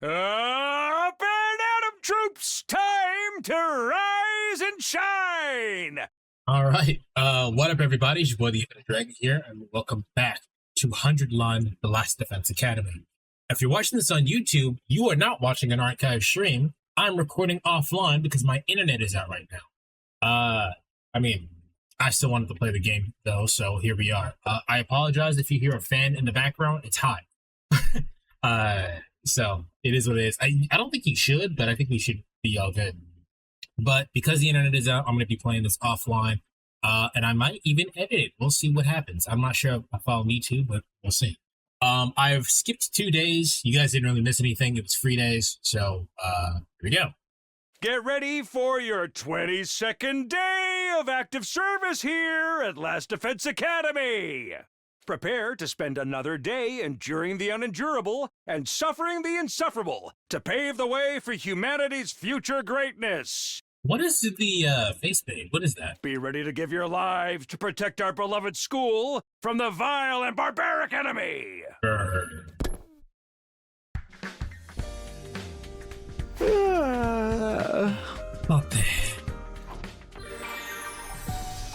Up and Atom troops, time to rise and shine! All right, what up, everybody? It's your boy, the Infinite Dragon here, and welcome back to 100 Line, The Last Defense Academy. If you're watching this on YouTube, you are not watching an archive stream. I'm recording offline because my internet is out right now. I still wanted to play the game, though, so here we are. I apologize if you hear a fan in the background. It's hot. So it is what it is. I don't think you should, but I think we should be all good. But because the internet is out, I'm going to be playing this offline, and I might even edit it. We'll see what happens. I'm not sure if I follow me too, but we'll see. I've skipped 2 days. You guys didn't really miss anything. It was free days, so here we go. Get ready for your 22nd day of active service here at Last Defense Academy. Prepare to spend another day enduring the unendurable and suffering the insufferable to pave the way for humanity's future greatness. What is the face paint? What is that? Be ready to give your lives to protect our beloved school from the vile and barbaric enemy. Okay.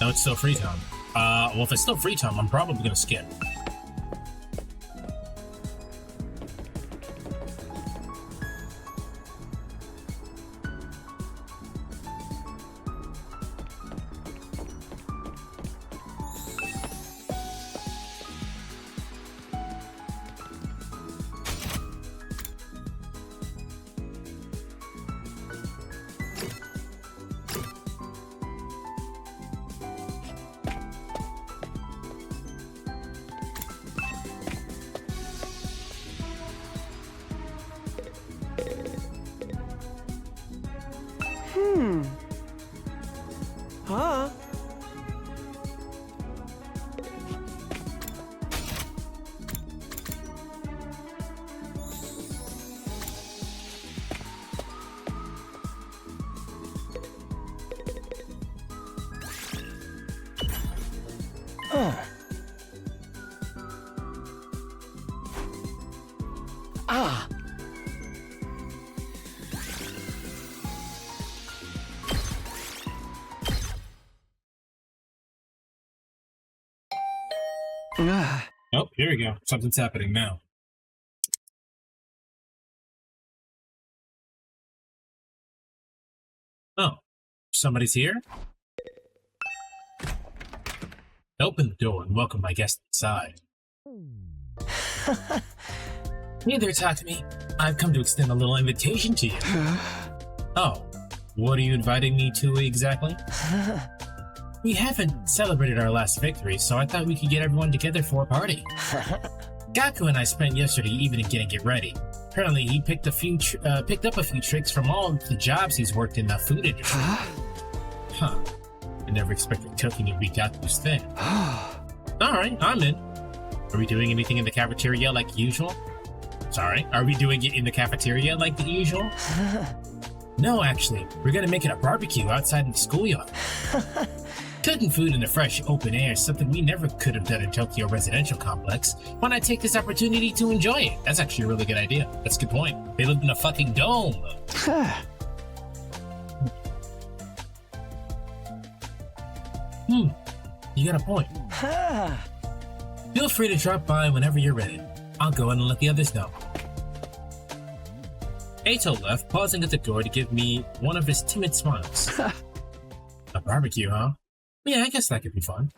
No, it's still free time. Well, if it's still free time, I'm probably gonna skip. Huh? Ah. Oh, here we go. Something's happening now. Oh, somebody's here? Open the door and welcome my guest inside. Hey there, Takumi. I've come to extend a little invitation to you. Oh, what are you inviting me to exactly? We haven't celebrated our last victory, so I thought we could get everyone together for a party. Gaku and I spent yesterday evening getting it ready. Apparently, he picked up a few tricks from all the jobs he's worked in the food industry. Huh. I never expected cooking to be Gaku's thing. Alright, I'm in. Are we doing anything in the cafeteria like usual? Sorry, are we doing it in the cafeteria like the usual? No, actually, we're gonna make it a barbecue outside in the schoolyard. Cooking food in the fresh, open air is something we never could have done in Tokyo Residential Complex. Why not take this opportunity to enjoy it? That's actually a really good idea. That's a good point. They lived in a fucking dome. You got a point. Feel free to drop by whenever you're ready. I'll go in and let the others know. Ato left, pausing at the door to give me one of his timid smiles. A barbecue, huh? Yeah, I guess that could be fun.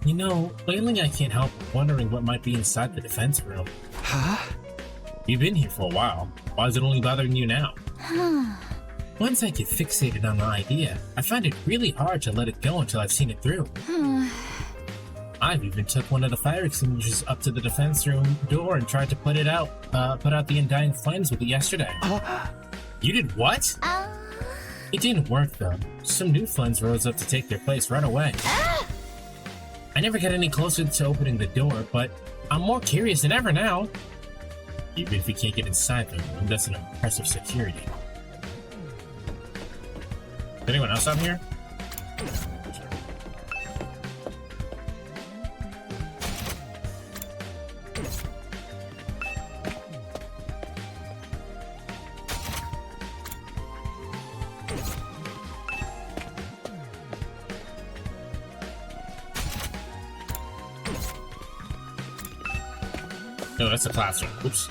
You know, lately I can't help wondering what might be inside the defense room. Huh? You've been here for a while. Why is it only bothering you now? Once I get fixated on an idea, I find it really hard to let it go until I've seen it through. I've even took one of the fire extinguishers up to the defense room door and tried to put out the undying flames with it yesterday. You did what? It didn't work though. Some new flames rose up to take their place right away. I never got any closer to opening the door, but I'm more curious than ever now. Even if you can't get inside the room, that's an impressive security. Is anyone else out here? No, that's a classroom. Oops.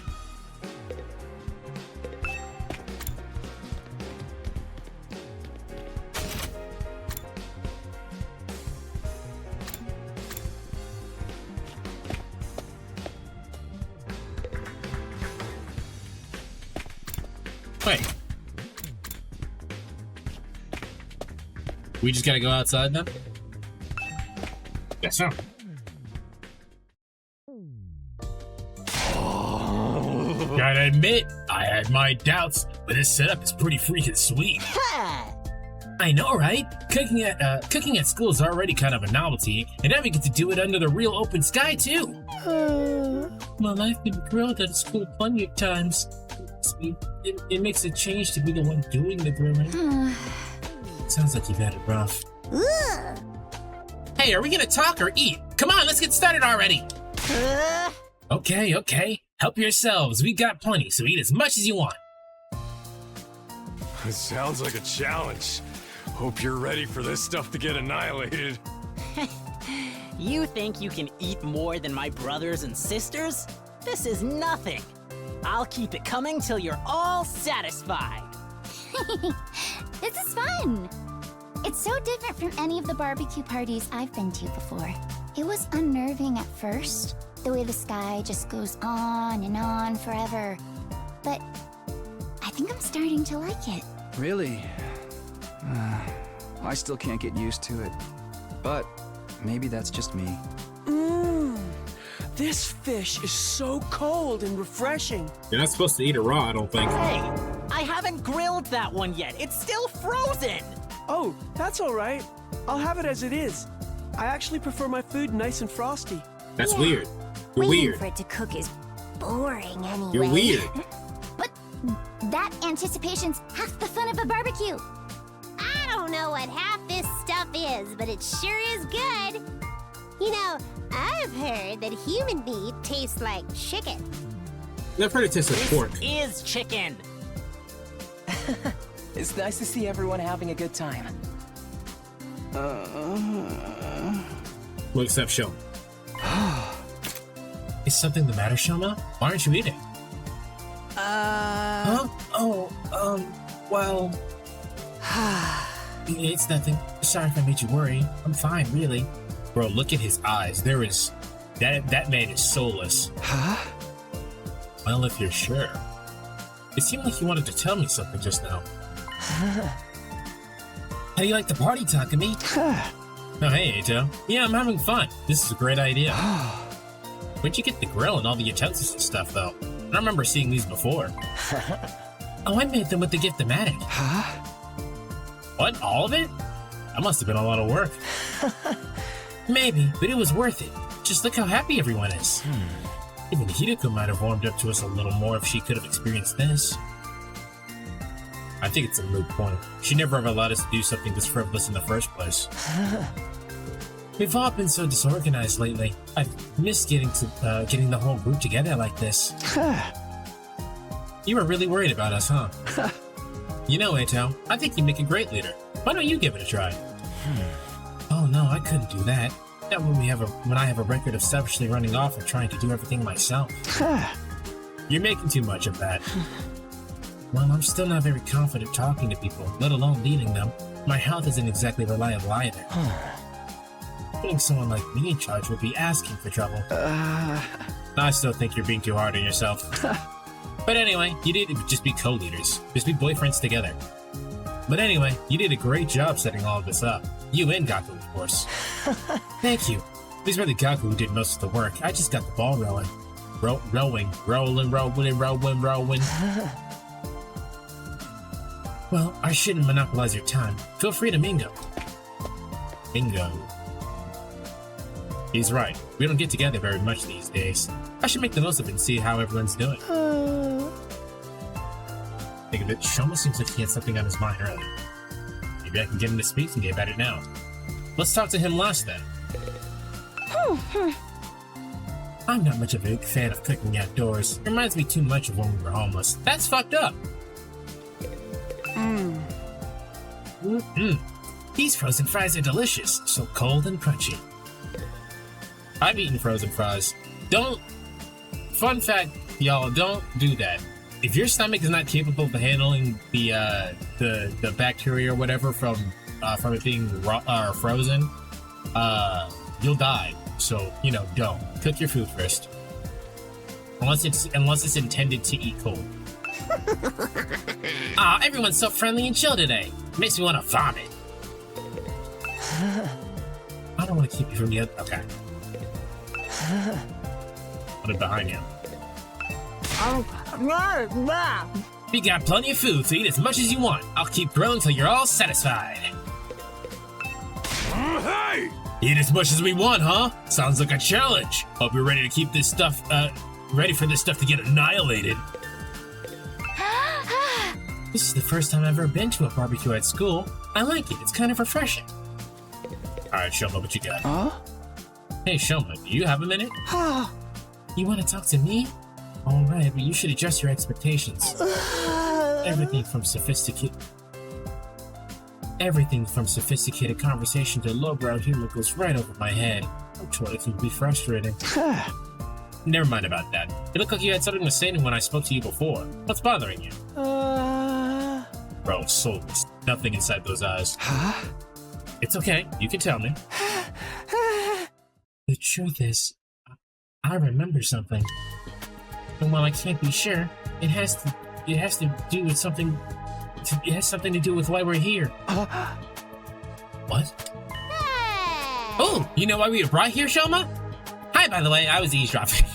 Wait. We just gotta go outside now? Guess so. Gotta admit, I had my doubts, but this setup is pretty freaking sweet. I know, right? Cooking at school is already kind of a novelty, and now we get to do it under the real open sky too. Well, I've been grilled at school plenty of times. It makes a change to be the one doing the grilling. Sounds like you've had it rough. Hey, are we gonna talk or eat? Come on, let's get started already. Okay. Help yourselves. We got plenty, so eat as much as you want. It sounds like a challenge. Hope you're ready for this stuff to get annihilated. You think you can eat more than my brothers and sisters? This is nothing. I'll keep it coming till you're all satisfied. This is fun. It's so different from any of the barbecue parties I've been to before. It was unnerving at first, the way the sky just goes on and on forever. But I think I'm starting to like it. Really? I still can't get used to it. But maybe that's just me. This fish is so cold and refreshing. You're not supposed to eat it raw, I don't think. Hey, I haven't grilled that one yet. It's still frozen. Oh, that's all right. I'll have it as it is. I actually prefer my food nice and frosty. That's Yeah. weird. You're Waiting weird. for it to cook is boring anyway. You're weird. But that anticipation's half the fun of a barbecue. I don't know what half this stuff is, but it sure is good. You know, I've heard that human meat tastes like chicken. I've heard it tastes like pork. Is chicken. It's nice to see everyone having a good time. Well, except Shoma. Is something the matter, Shoma? Why aren't you eating? Huh? Oh, well... It's nothing. Sorry if I made you worry. I'm fine, really. Bro, look at his eyes. There is... That man is soulless. Huh? Well, if you're sure. It seemed like you wanted to tell me something just now. How do you like the party, Takumi? Oh, hey, Ato. Yeah, I'm having fun. This is a great idea. Where'd you get the grill and all the utensils and stuff, though? I don't remember seeing these before. Oh, I made them with the Gift-O-Matic. Huh? What? All of it? That must have been a lot of work. Maybe, but it was worth it. Just look how happy everyone is. Even Hideko might have warmed up to us a little more if she could have experienced this. I think it's a moot point. She'd never have allowed us to do something this frivolous in the first place. We've all been so disorganized lately. I've missed getting the whole group together like this. You were really worried about us, huh? You know, Ato, I think you make a great leader. Why don't you give it a try? Oh no, I couldn't do that. Not when I have a record of selfishly running off and trying to do everything myself. You're making too much of that. Well, I'm still not very confident talking to people, let alone leading them. My health isn't exactly reliable either. Putting someone like me in charge would be asking for trouble. I still think you're being too hard on yourself. But anyway, you need to just be co-leaders. Just be boyfriends together. But anyway, you did a great job setting all of this up. You and Gaku, of course. Thank you. It was really Gaku who did most of the work. I just got the ball rolling. Rolling. Well, I shouldn't monopolize your time. Feel free to mingo. Mingo. He's right. We don't get together very much these days. I should make the most of it and see how everyone's doing. Think of it, Shoma seems like he had something on his mind earlier. Maybe I can get him to speak and get about it now. Let's talk to him last then. I'm not much of a big fan of cooking outdoors. It reminds me too much of when we were homeless. That's fucked up! These frozen fries are delicious, so cold and crunchy. I've eaten frozen fries. Don't fun fact, y'all, don't do that. If your stomach is not capable of handling the bacteria or whatever from it being raw, frozen, you'll die. So, you know, don't. Cook your food first. Unless it's intended to eat cold. Aw, everyone's so friendly and chill today. Makes me want to vomit. I don't want to keep you from the other. Okay. Put it behind you. We got plenty of food, so eat as much as you want. I'll keep grilling till you're all satisfied. Hey! Eat as much as we want, huh? Sounds like a challenge. Hope you're ready to keep this stuff, ready for this stuff to get annihilated. This is the first time I've ever been to a barbecue at school. I like it. It's kind of refreshing. Alright, Shoma, what you got? Huh? Hey, Shoma, do you have a minute? You want to talk to me? Alright, but you should adjust your expectations. Everything from sophisticated conversation to lowbrow humor goes right over my head. I'm sure it can be frustrating. Never mind about that. It looked like you had something to say when I spoke to you before. What's bothering you? Bro, soulless. Nothing inside those eyes. Huh? It's okay. You can tell me. The truth is, I remember something. And while I can't be sure, it has to do with something. It has something to do with why we're here. What? Hey! Oh, you know why we were brought here, Shoma? Hi, by the way, I was eavesdropping.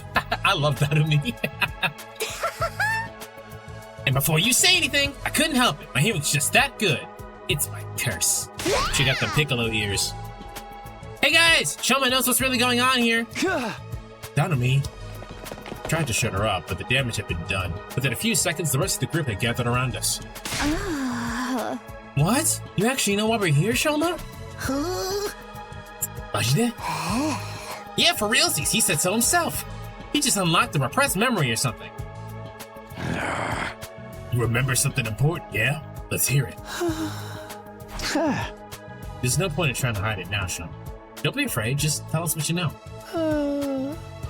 I love that of me. And before you say anything, I couldn't help it. My hearing's just that good. It's my curse. She got the piccolo ears. Hey guys, Shoma knows what's really going on here. Down to me. Tried to shut her up, but the damage had been done. Within a few seconds, the rest of the group had gathered around us. What? You actually know why we're here, Shoma? Majide? Yeah, for realsies, he said so himself. He just unlocked a repressed memory or something. You remember something important, yeah? Let's hear it. There's no point in trying to hide it now, Shoma. Don't be afraid, just tell us what you know.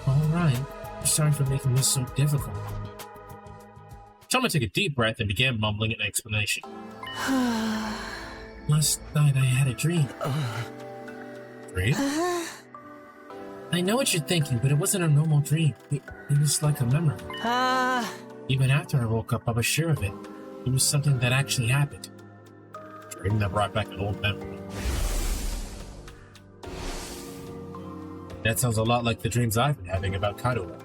Alright. Sorry for making this so difficult. Shoma took a deep breath and began mumbling an explanation. Last night I had a dream. Dream? I know what you're thinking, but it wasn't a normal dream. It was like a memory. Even after I woke up, I was sure of it. It was something that actually happened. A dream that brought back an old memory. That sounds a lot like the dreams I've been having about Karuo.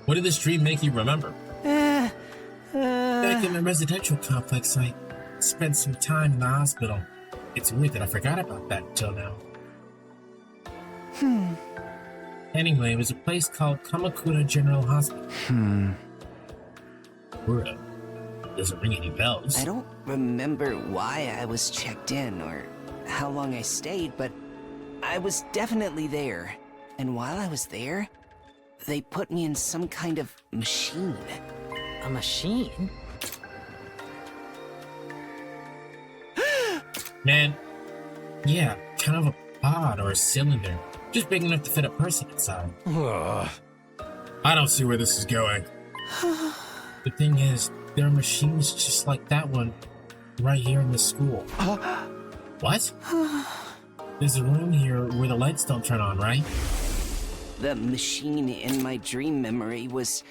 What did this dream make you remember? Back in the residential complex, I spent some time in the hospital. It's weird that I forgot about that until now. Anyway, it was a place called Kamakura General Hospital. Kamakura? Doesn't ring any bells. I don't remember why I was checked in or how long I stayed, but I was definitely there. And while I was there, they put me in some kind of machine. A machine? Man, yeah, kind of a pod or a cylinder. Just big enough to fit a person inside. I don't see where this is going. The thing is, there are machines just like that one right here in the school. What? There's a room here where the lights don't turn on, right? The machine in my dream memory was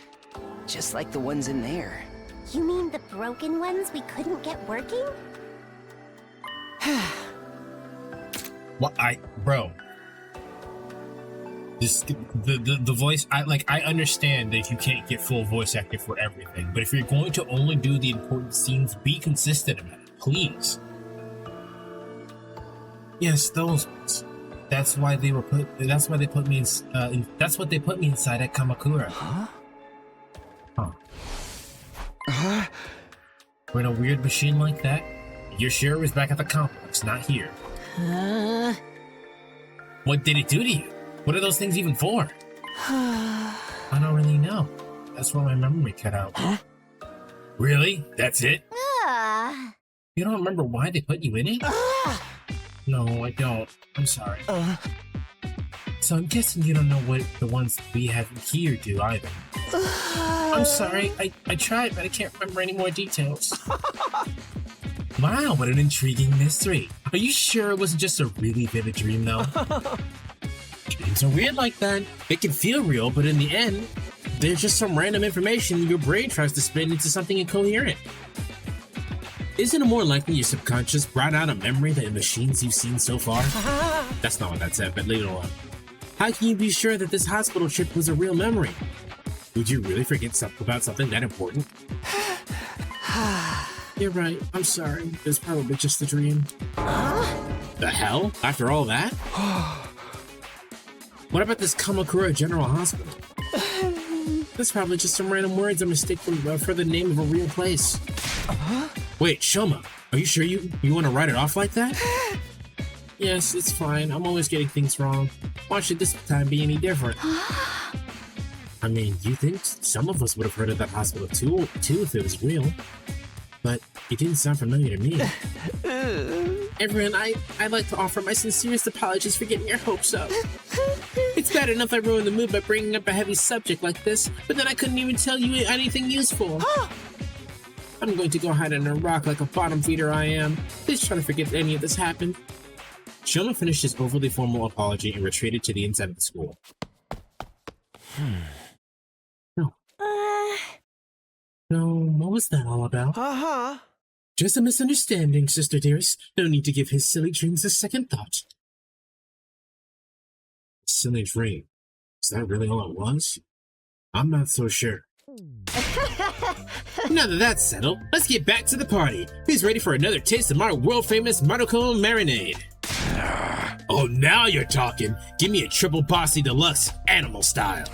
just like the ones in there. You mean the broken ones we couldn't get working? What? Bro. This, the voice, I understand that you can't get full voice acting for everything, but if you're going to only do the important scenes, be consistent about it, please. Yes, those ones. That's why they put me in, that's what they put me inside at Kamakura. We're in a weird machine like that? You're sure it was back at the complex, not here? What did it do to you? What are those things even for? I don't really know. That's where my memory cut out. Really? That's it? You don't remember why they put you in it? No, I don't. I'm sorry. So I'm guessing you don't know what the ones we have here do either. I'm sorry. I tried, but I can't remember any more details. Wow, what an intriguing mystery. Are you sure it wasn't just a really vivid dream, though? Dreams are weird like that. They can feel real, but in the end, they're just some random information your brain tries to spin into something incoherent. Isn't it more likely your subconscious brought out a memory than the machines you've seen so far? That's not what that said, but leave it alone. How can you be sure that this hospital trip was a real memory? Would you really forget about something that important? You're right, I'm sorry. It was probably just a dream. The hell? After all that? What about this Kamakura General Hospital? That's probably just some random words I mistake for the name of a real place. Wait, Shoma, are you sure you want to write it off like that? Yes, it's fine. I'm always getting things wrong. Why should this time be any different? I mean, you think some of us would have heard of that hospital too if it was real. But it didn't sound familiar to me. Everyone, I'd like to offer my sincerest apologies for getting your hopes up. It's bad enough I ruined the mood by bringing up a heavy subject like this, but then I couldn't even tell you anything useful. I'm going to go hide under a rock like a bottom feeder I am. Please try to forget that any of this happened. Shoma finished his overly formal apology and retreated to the inside of the school. No, what was that all about? Just a misunderstanding, sister dearest. No need to give his silly dreams a second thought. Silly dream? Is that really all it was? I'm not so sure. Now that that's settled, let's get back to the party. Who's ready for another taste of my world-famous monochrome marinade? Oh, now you're talking. Give me a triple bossy deluxe, animal style.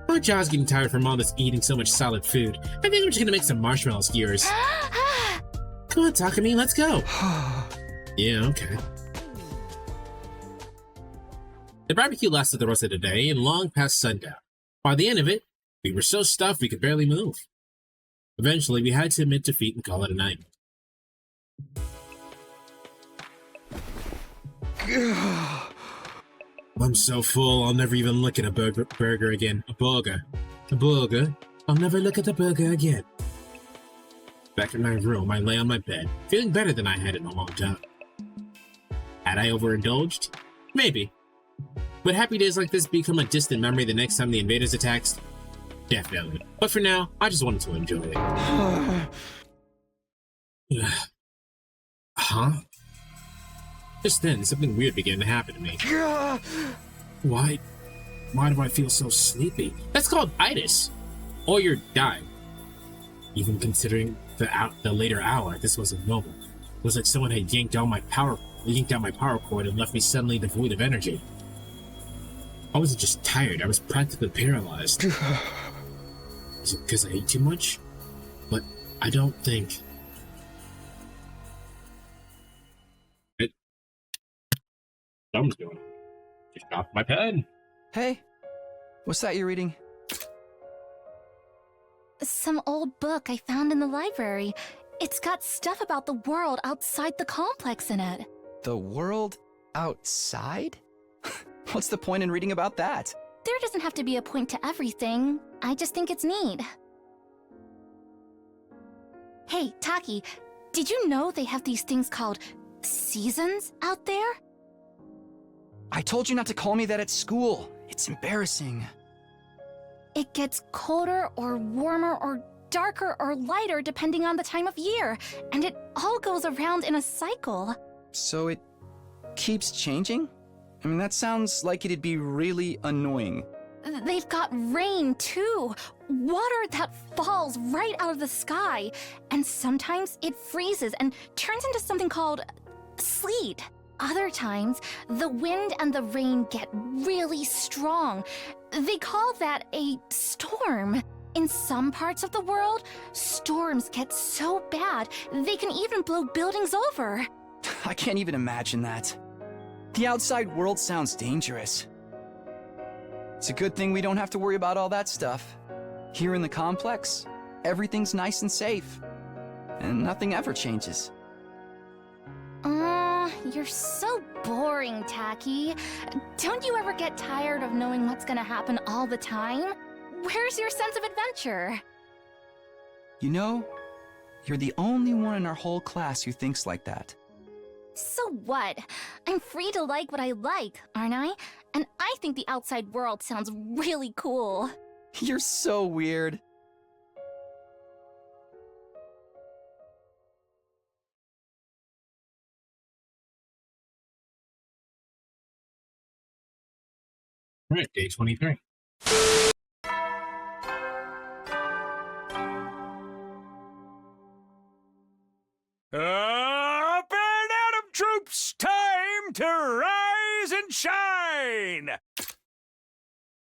My jaw's getting tired from all this eating so much solid food. I think I'm just gonna make some marshmallow skewers. Come on, Takumi, let's go. Yeah, okay. The barbecue lasted the rest of the day and long past sundown. By the end of it, we were so stuffed we could barely move. Eventually, we had to admit defeat and call it a night. I'm so full, I'll never even look at a burger again. A burger. I'll never look at a burger again. Back in my room, I lay on my bed, feeling better than I had in a long time. Had I overindulged? Maybe. Would happy days like this become a distant memory the next time the invaders attacked? Definitely. But for now, I just wanted to enjoy it. Huh? Just then, something weird began to happen to me. Why do I feel so sleepy? That's called itis. Or you're dying. Even considering the later hour, this wasn't normal. It was like someone had yanked out my power cord and left me suddenly devoid of energy. I wasn't just tired, I was practically paralyzed. Is it because I ate too much? But I don't think... Something's going on. Just dropped my pen. Hey, what's that you're reading? Some old book I found in the library. It's got stuff about the world outside the complex in it. The world outside? What's the point in reading about that? There doesn't have to be a point to everything. I just think it's neat. Hey, Taki, did you know they have these things called seasons out there? I told you not to call me that at school. It's embarrassing. It gets colder or warmer or darker or lighter depending on the time of year, and it all goes around in a cycle. So it keeps changing? I mean, that sounds like it'd be really annoying. They've got rain, too. Water that falls right out of the sky. And sometimes it freezes and turns into something called sleet. Other times, the wind and the rain get really strong. They call that a storm. In some parts of the world, storms get so bad, they can even blow buildings over. I can't even imagine that. The outside world sounds dangerous. It's a good thing we don't have to worry about all that stuff. Here in the complex, everything's nice and safe. And nothing ever changes. You're so boring, Tacky. Don't you ever get tired of knowing what's gonna happen all the time? Where's your sense of adventure? You know, you're the only one in our whole class who thinks like that. So what? I'm free to like what I like, aren't I? And I think the outside world sounds really cool. You're so weird. All right, day 23. Up and Atom troops, time to rise and shine!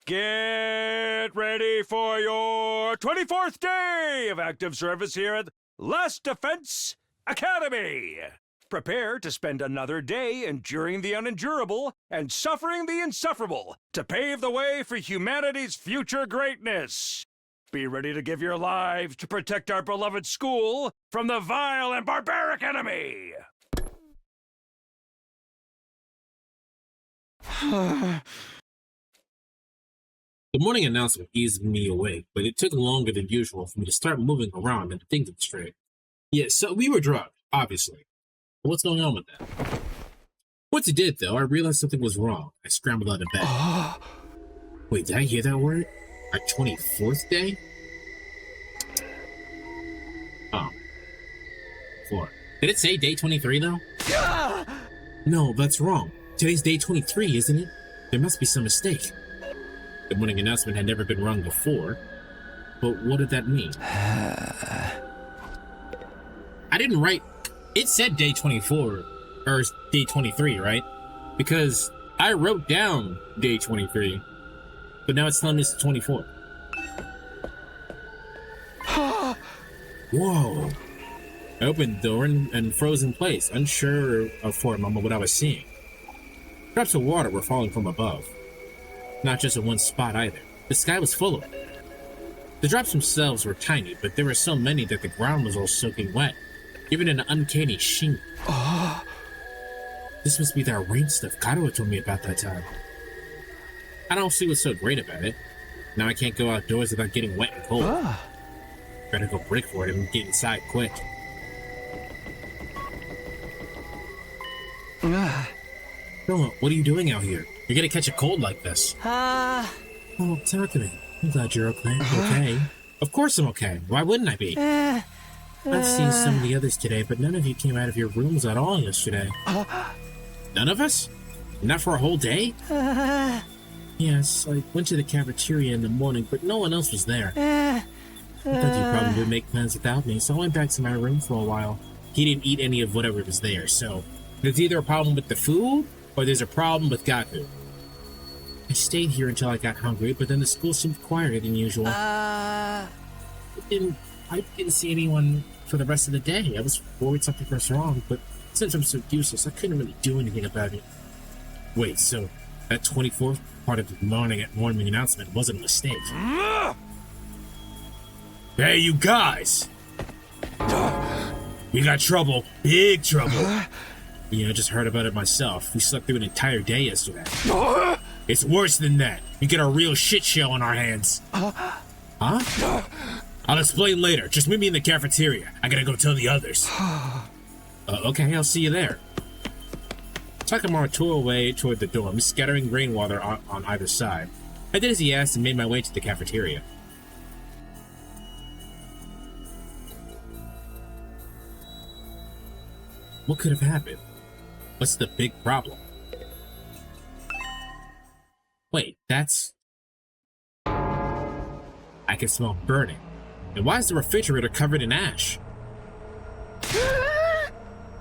Get ready for your 24th day of active service here at Last Defense Academy. Prepare to spend another day enduring the unendurable and suffering the insufferable to pave the way for humanity's future greatness. Be ready to give your lives to protect our beloved school from the vile and barbaric enemy. The morning announcement eased me awake, but it took longer than usual for me to start moving around and thinking straight. Yeah, so we were drugged, obviously. But what's going on with that? Once it did, though, I realized something was wrong. I scrambled out of bed. Wait, did I hear that word? Our 24th day? Oh. 4. Did it say day 23, though? No, that's wrong. Today's day 23, isn't it? There must be some mistake. The morning announcement had never been rung before, but what did that mean? I didn't write... It said day 24, or day 23, right? Because I wrote down day 23, but now it's telling me it's the 24th. Whoa. I opened the door and froze in place, unsure for a moment what I was seeing. Drops of water were falling from above. Not just in one spot either. The sky was full of it. The drops themselves were tiny, but there were so many that the ground was all soaking wet, giving an uncanny sheen. This must be that rain stuff Kado told me about that time. I don't see what's so great about it. Now I can't go outdoors without getting wet and cold. Better go break for it and get inside quick. Noah, what are you doing out here? You're gonna catch a cold like this. Oh, talk to me. I'm glad you're okay. Okay. Of course I'm okay. Why wouldn't I be? I've seen some of the others today, but none of you came out of your rooms at all yesterday. None of us? Not for a whole day? Yes, I went to the cafeteria in the morning, but no one else was there. I thought you probably would make plans without me, so I went back to my room for a while. He didn't eat any of whatever was there, so there's either a problem with the food, or there's a problem with Gaku. I stayed here until I got hungry, but then the school seemed quieter than usual. I didn't see anyone for the rest of the day. I was worried something was wrong, but since I'm so useless, I couldn't really do anything about it. Wait, so that 24th part of the morning announcement wasn't a mistake. Hey, you guys! We got trouble. Big trouble. Yeah, I just heard about it myself. We slept through an entire day yesterday. It's worse than that. We get a real shit show on our hands. Huh? I'll explain later. Just meet me in the cafeteria. I gotta go tell the others. Okay, I'll see you there. Takamaru tore away toward the dorm, scattering rainwater on either side. I did as he asked and made my way to the cafeteria. What could have happened? What's the big problem? Wait, that's... I can smell burning. And why is the refrigerator covered in ash?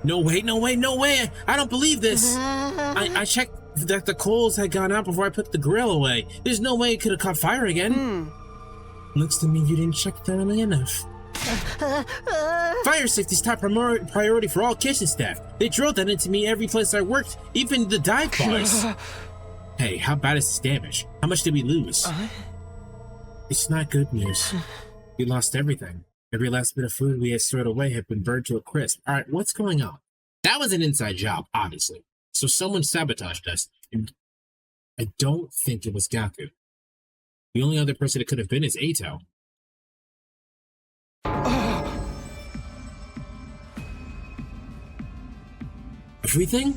No way, no way, no way! I don't believe this! I checked that the coals had gone out before I put the grill away. There's no way it could have caught fire again. Looks to me you didn't check thoroughly enough. Fire safety is top priority for all kitchen staff. They drilled that into me every place I worked, even the dive bars. Hey, how bad is this damage? How much did we lose? It's not good news. We lost everything. Every last bit of food we had stored away had been burned to a crisp. Alright, what's going on? That was an inside job, obviously. So someone sabotaged us, and I don't think it was Gaku. The only other person it could have been is Ato. Everything?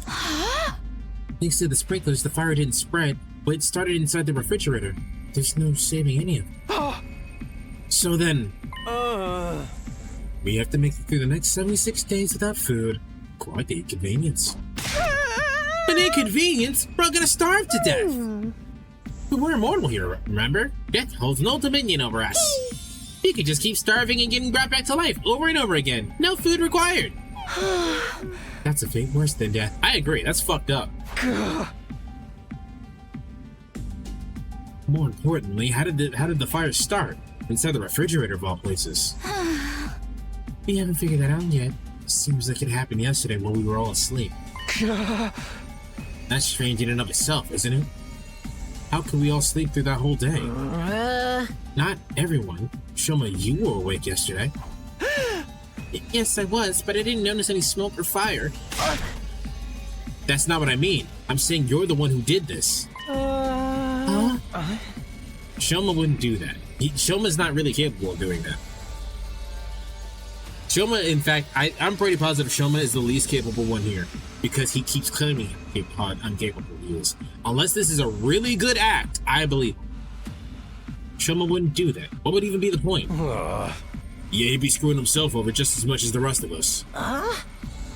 Thanks to the sprinklers, the fire didn't spread, but it started inside the refrigerator. There's no saving any of it. So then, we have to make it through the next 76 days without food. Quite the inconvenience. An inconvenience? We're all gonna starve to death. But we're immortal here, remember? Death holds no dominion over us. You could just keep starving and getting brought back to life over and over again. No food required. That's a fate worse than death. I agree, that's fucked up. More importantly, how did the fire start? Inside the refrigerator of all places. We haven't figured that out yet. Seems like it happened yesterday while we were all asleep. That's strange in and of itself, isn't it? How could we all sleep through that whole day? Not everyone. Shoma, you were awake yesterday. Yes, I was, but I didn't notice any smoke or fire. That's not what I mean. I'm saying you're the one who did this. Huh? Shoma wouldn't do that. Shoma's not really capable of doing that. Shoma, in fact, I'm pretty positive Shoma is the least capable one here, because he keeps claiming how incapable he is. Unless this is a really good act, I believe him. Shoma wouldn't do that. What would even be the point? Yeah, he'd be screwing himself over just as much as the rest of us.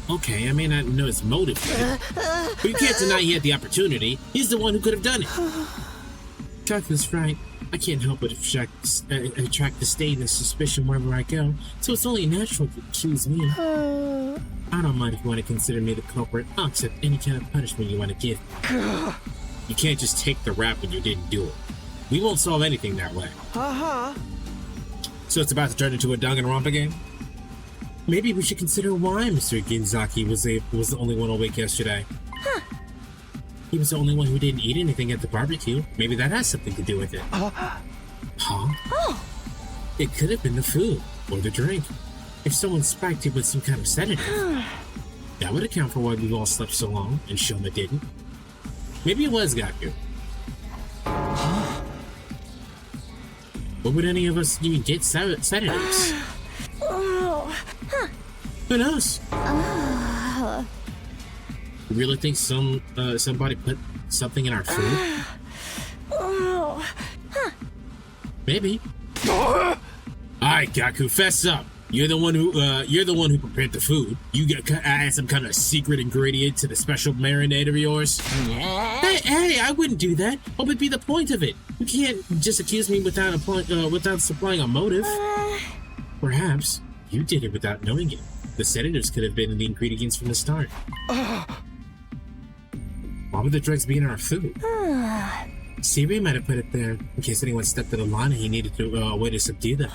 Okay, I may not know his motive yet, but you can't deny he had the opportunity. He's the one who could have done it. Chuck's right. I can't help but attract disdain and suspicion wherever I go, so it's only natural to accuse me. I don't mind if you want to consider me the culprit. I'll accept any kind of punishment you want to give. You can't just take the rap when you didn't do it. We won't solve anything that way. So it's about to turn into a Danganronpa game? Maybe we should consider why Mr. Ginzaki was the only one awake yesterday. He was the only one who didn't eat anything at the barbecue. Maybe that has something to do with it. It could have been the food or the drink. If someone spiked it with some kind of sedative, that would account for why we all slept so long and Shoma didn't. Maybe it was Gaku. What would any of us even get sedatives? Who knows? You really think somebody put something in our food? Maybe. Alright, Gaku, fess up. You're the one who prepared the food. You add some kind of secret ingredient to the special marinade of yours. Hey, I wouldn't do that. What would be the point of it? You can't just accuse me without supplying a motive. Perhaps you did it without knowing it. The sedatives could have been in the ingredients from the start. Why would the drugs be in our food? Siri might have put it there in case anyone stepped out of line and he needed a way to subdue them.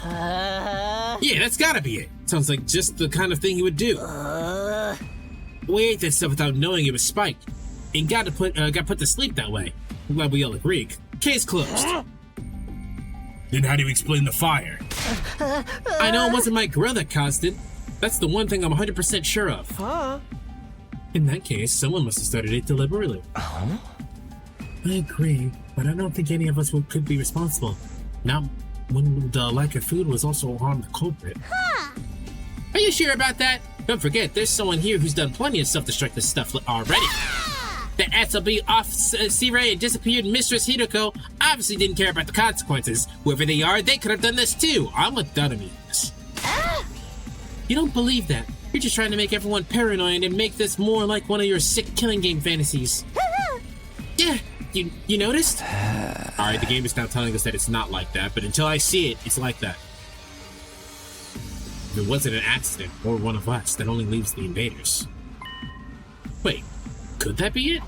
Yeah, that's gotta be it. Sounds like just the kind of thing he would do. We ate that stuff without knowing it was spiked. And got put to sleep that way. I'm glad we all agree. Case closed. Then how do you explain the fire? I know it wasn't my grill that caused it. That's the one thing I'm 100% sure of. In that case, someone must have started it deliberately. I agree, but I don't think any of us could be responsible. Not when the lack of food was also harm the culprit. Are you sure about that? Don't forget, there's someone here who's done plenty of self-destructive stuff already. The SLB off C-Ray and disappeared Mistress Hideko obviously didn't care about the consequences. Whoever they are, they could have done this too. I'm with Dunamy in this. You don't believe that. You're just trying to make everyone paranoid and make this more like one of your sick killing game fantasies. Yeah, you noticed? Alright, the game is now telling us that it's not like that, but until I see it, it's like that. If it wasn't an accident, or one of us, that only leaves the invaders. Wait, could that be it?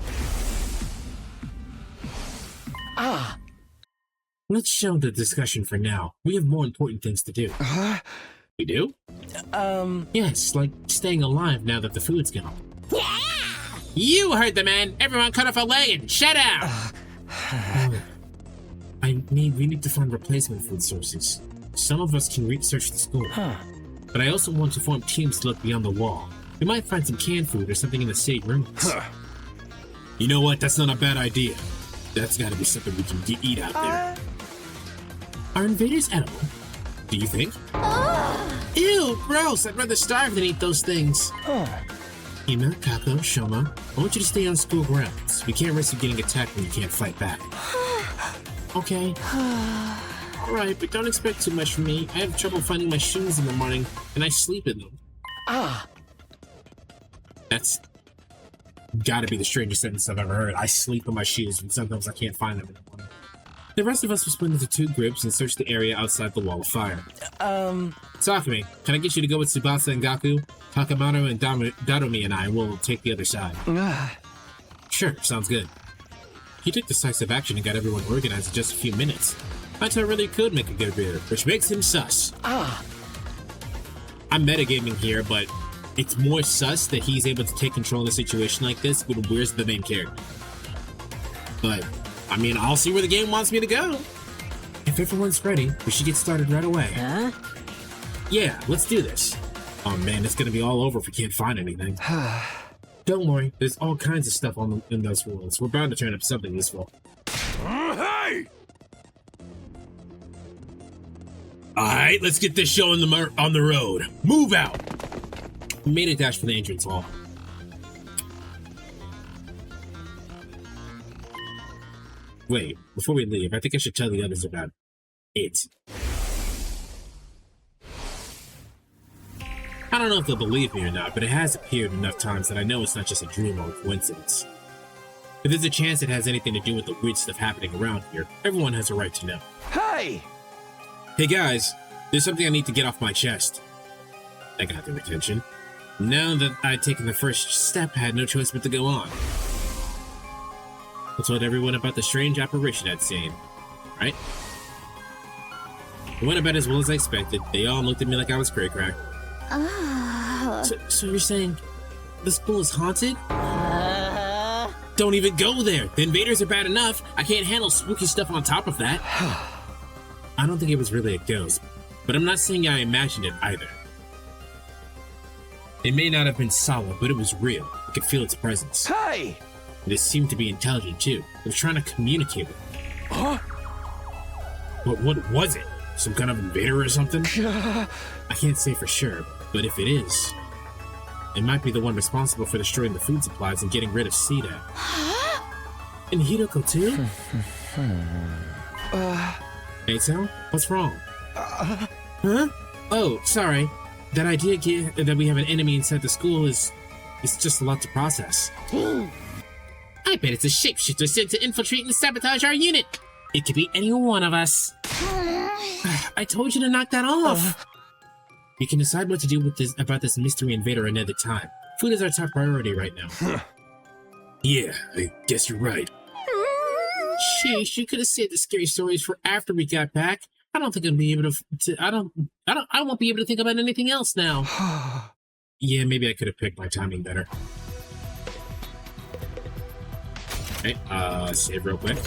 Let's shelve the discussion for now. We have more important things to do. We do? Yes, like staying alive now that the food's gone. Yeah! You heard the man! Everyone cut off a leg and shut out! We need to find replacement food sources. Some of us can research the school. But I also want to form teams to look beyond the wall. We might find some canned food or something in the city ruins. You know what? That's not a bad idea. That's gotta be something we can eat out there. Are invaders edible? Do you think? Ew, gross! I'd rather starve than eat those things. Hima, Kako, Shoma, I want you to stay on school grounds. We can't risk you getting attacked when you can't fight back. Okay. Alright, but don't expect too much from me. I have trouble finding my shoes in the morning, and I sleep in them. That's gotta be the strangest sentence I've ever heard. I sleep in my shoes, and sometimes I can't find them in the morning. The rest of us will split into 2 groups and search the area outside the wall of fire. Sakumi, can I get you to go with Tsubasa and Gaku? Takamaru and Dadomi and I will take the other side. Sure, sounds good. He took decisive action and got everyone organized in just a few minutes. Naito really could make a good reader, which makes him sus. I'm metagaming here, but it's more sus that he's able to take control in a situation like this when Weir's the main character. But, I mean, I'll see where the game wants me to go. If everyone's ready, we should get started right away. Huh? Yeah, let's do this. Oh man, it's gonna be all over if we can't find anything. Don't worry, there's all kinds of stuff in those worlds. We're bound to turn up something useful. Hey! Alright, let's get this show on the road. Move out! We made a dash for the entrance hall. Wait, before we leave, I think I should tell the others about it. I don't know if they'll believe me or not, but it has appeared enough times that I know it's not just a dream or a coincidence. If there's a chance it has anything to do with the weird stuff happening around here, everyone has a right to know. Hey! Hey guys, there's something I need to get off my chest. I got their attention. Now that I'd taken the first step, I had no choice but to go on. I told everyone about the strange apparition I'd seen, right? It went about as well as I expected. They all looked at me like I was cray-cray. So you're saying the school is haunted? Don't even go there! The invaders are bad enough. I can't handle spooky stuff on top of that. I don't think it was really a ghost, but I'm not saying I imagined it either. It may not have been solid, but it was real. I could feel its presence. Hey! And it seemed to be intelligent too. It was trying to communicate with me. Huh? What was it? Some kind of invader or something? I can't say for sure, but if it is, it might be the one responsible for destroying the food supplies and getting rid of Sita. And Hidoko too? Hey, so? What's wrong? Huh? Oh, sorry. That idea that we have an enemy inside the school is just a lot to process. I bet it's a shapeshifter sent to infiltrate and sabotage our unit. It could be any one of us. I told you to knock that off. You can decide what to do with about this mystery invader another time. Food is our top priority right now. Yeah, I guess you're right. Sheesh, you could have saved the scary stories for after we got back. I don't think I'll be able to. I won't be able to think about anything else now. Yeah, maybe I could have picked my timing better. Okay, save real quick.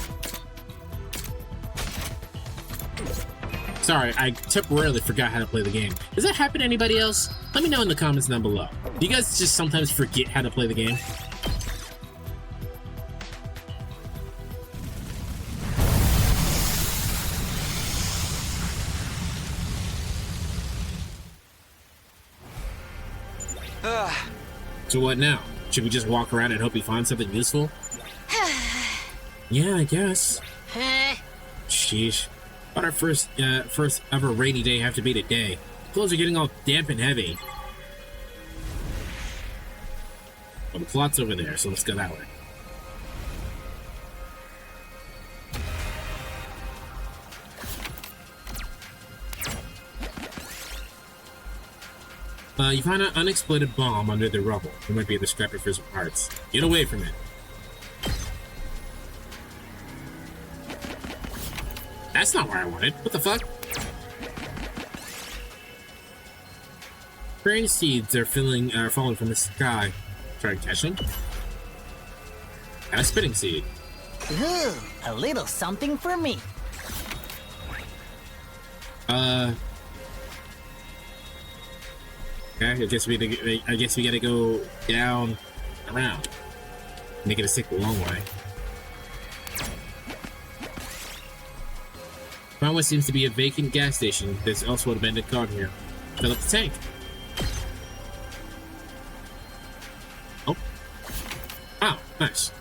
Sorry, I temporarily forgot how to play the game. Does that happen to anybody else? Let me know in the comments down below. Do you guys just sometimes forget how to play the game? So what now? Should we just walk around and hope we find something useful? Yeah, I guess. Sheesh. Why'd our first ever rainy day have to be today? Clothes are getting all damp and heavy. Well, the plot's over there, so let's go that way. You find an unexploded bomb under the rubble. You might be able to scrap it for some parts. Get away from it. That's not where I wanted. What the fuck? Praying seeds are falling from the sky. Try to catch them. And a spinning seed. Ooh, a little something for me. Okay, I guess we gotta go down, around. Make it take a long way. Found what seems to be a vacant gas station. There's also an abandoned car here. Fill up the tank. Oh. Oh, nice.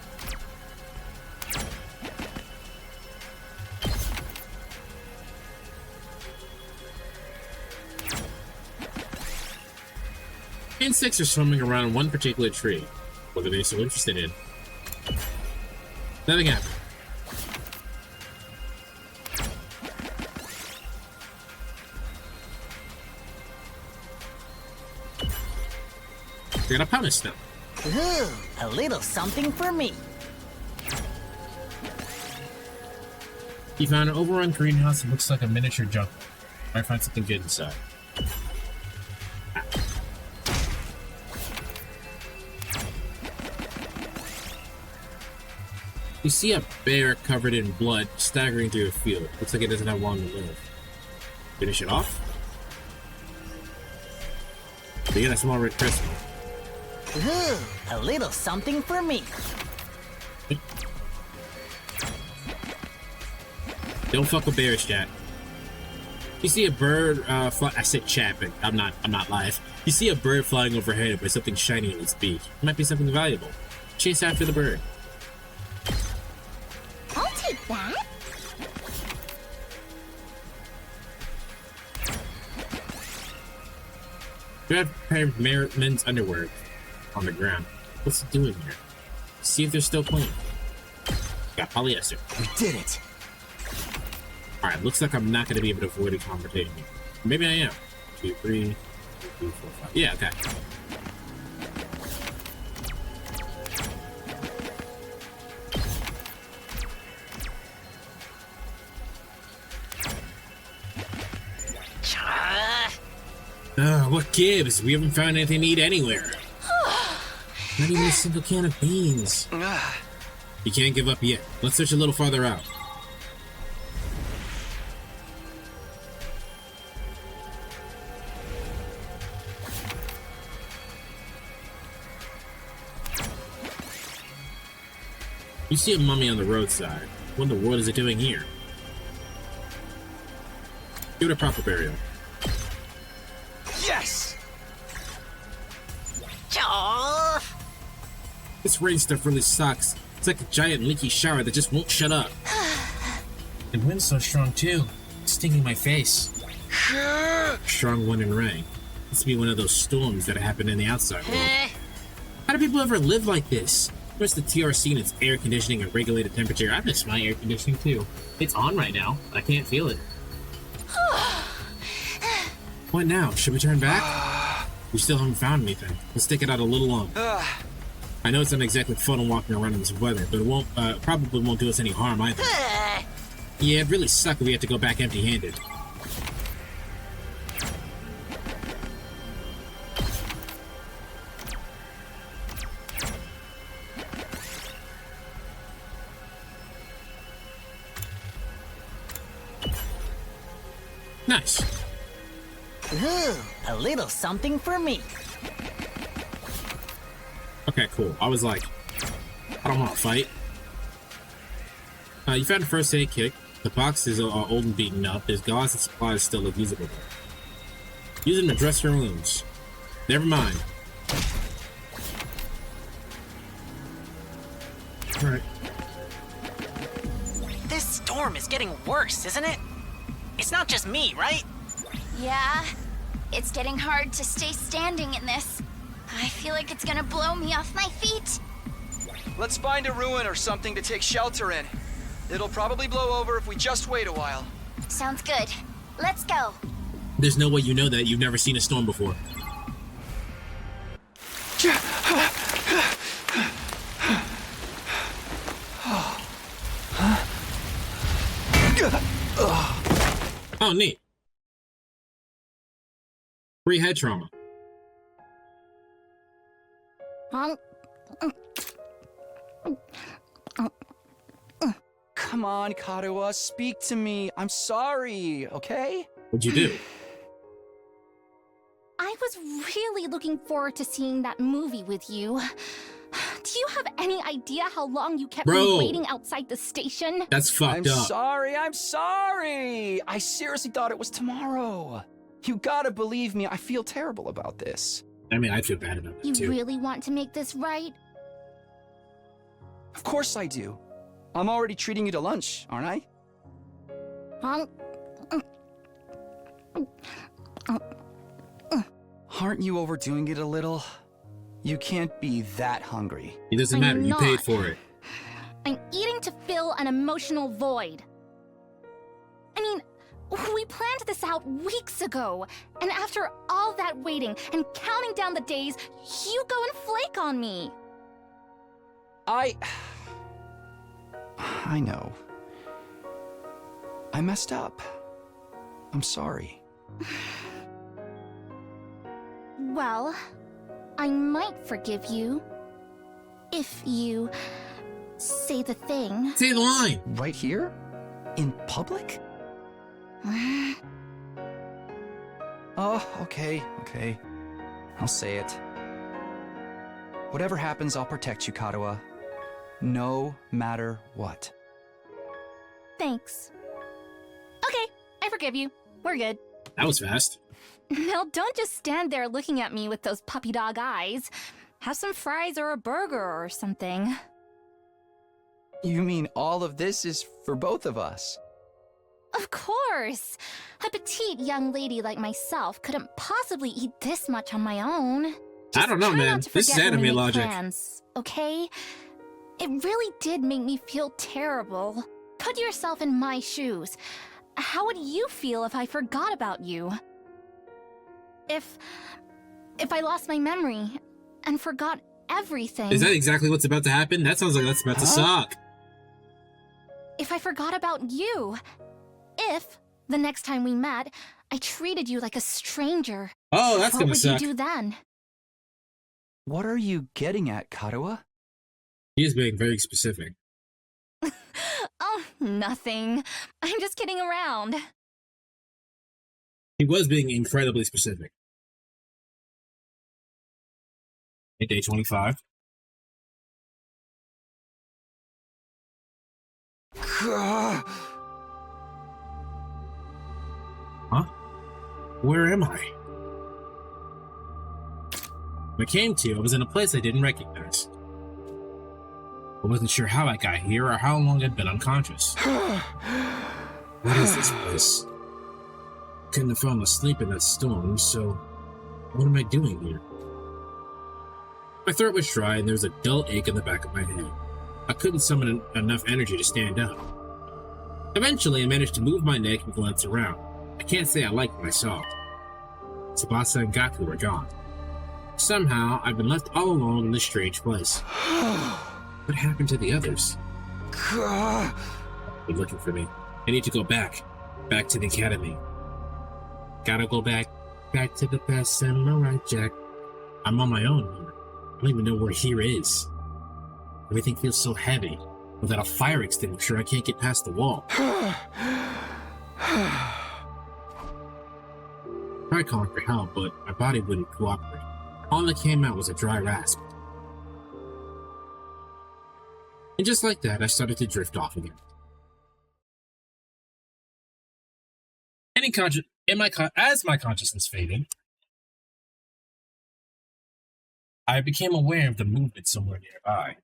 Insects are swimming around one particular tree. What are they so interested in? Nothing happened. I got a pumice stone. Ooh, a little something for me. You found an overrun greenhouse that looks like a miniature jungle. Might find something good inside. You see a bear covered in blood staggering through a field. Looks like it doesn't have long to live. Finish it off? You get a small red crystal. Ooh, a little something for me. Don't fuck with bears, chat. You see a bird I said chat, but I'm not live. You see a bird flying overhead with something shiny in its beak. It might be something valuable. Chase after the bird. I'll take that. You have a pair of men's underwear on the ground. What's it doing here? See if they're still clean. Got polyester. We did it. Alright, looks like I'm not going to be able to avoid a confrontation. Maybe I am. 2, 3, 4, 5. Yeah, okay. What gives? We haven't found anything to eat anywhere. Not even a single can of beans. You can't give up yet. Let's search a little farther out. You see a mummy on the roadside. What in the world is it doing here? Give it a proper burial. Yes! Aw. This rain stuff really sucks. It's like a giant leaky shower that just won't shut up. The wind's so strong too. It's stinging my face. Strong wind and rain. This be one of those storms that happen in the outside world. How do people ever live like this? Where's the TRC and its air conditioning and regulated temperature? I miss my air conditioning too. It's on right now. I can't feel it. What now? Should we turn back? We still haven't found anything. Let's stick it out a little longer. I know it's not exactly fun walking around in this weather, but it won't probably won't do us any harm either. Yeah, it'd really suck if we had to go back empty-handed. Nice. Ooh, a little something for me. Okay, cool. I was like, I don't want to fight. You found a first aid kit. The box is old and beaten up. His gauze and supplies still look usable though. Use them to dress your wounds. Never mind. Alright. This storm is getting worse, isn't it? It's not just me, right? Yeah, it's getting hard to stay standing in this. I feel like it's gonna blow me off my feet. Let's find a ruin or something to take shelter in. It'll probably blow over if we just wait a while. Sounds good. Let's go. There's no way you know that. You've never seen a storm before. Oh, neat. Free head trauma. Come on, Karuha, speak to me. I'm sorry, okay? What'd you do? I was really looking forward to seeing that movie with you. Do you have any idea how long you kept me waiting outside the station? That's fucked up. I'm sorry! I seriously thought it was tomorrow. You gotta believe me, I feel terrible about this. I mean, I feel bad about that You too. really want to make this right? Of course I do. I'm already treating you to lunch, aren't I? Aren't you overdoing it a little? You can't be that hungry. It doesn't I'm matter, you paid not. for it. I'm eating to fill an emotional void. I mean, we planned this out weeks ago, and after all that waiting and counting down the days, you go and flake on me. I know. I messed up. I'm sorry. Well, I might forgive you if you say the thing. Say the line. Right here? In public? Oh, okay. I'll say it. Whatever happens, I'll protect you, Kadoa. No matter what. Thanks. Okay, I forgive you. We're good. That was fast. Now don't just stand there looking at me with those puppy dog eyes. Have some fries or a burger or something. You mean all of this is for both of us? Of course! A petite young lady like myself couldn't possibly eat this much on my own. I don't know, try man. not to This is forget when we anime make logic. plans, okay? It really did make me feel terrible. Put yourself in my shoes. How would you feel if I forgot about you? If I lost my memory and forgot everything. Is that exactly what's about to happen? That sounds like that's about to suck. If I forgot about you. If, the next time we met, I treated you like a stranger. Oh, that's what gonna would suck. you do then? What are you getting at, Kadoa? He is being very specific. Oh, nothing. I'm just kidding around. He was being incredibly specific. Hey, day 25. Huh? Where am I? When I came to, I was in a place I didn't recognize. I wasn't sure how I got here or how long I'd been unconscious. What is this place? Couldn't have fallen asleep in that storm, so what am I doing here? My throat was dry and there was a dull ache in the back of my head. I couldn't summon enough energy to stand up. Eventually, I managed to move my neck and glance around. I can't say I liked what I saw. Tsubasa and Gaku were gone. Somehow, I've been left all alone in this strange place. What happened to the others? They're looking for me. I need to go back to the academy. Gotta go back to the past Samurai Jack. I'm on my own here. I don't even know where here is. Everything feels so heavy. Without a fire extinguisher, I can't get past the wall. Tried calling for help, but my body wouldn't cooperate. All that came out was a dry rasp. And just like that, I started to drift off again. As my consciousness faded, I became aware of the movement somewhere nearby.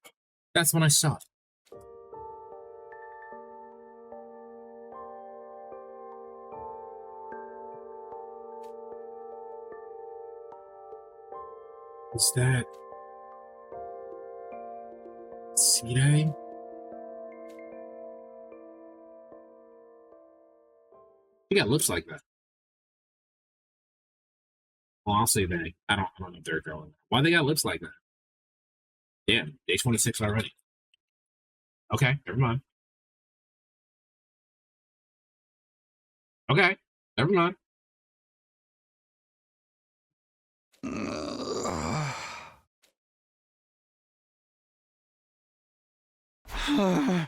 That's when I saw it. Is that Sirei? He got lips like that. Well, I'll say they. I don't know if they're growing. Why they got lips like that? Damn, day 26 already. Okay, never mind. Okay, never mind. I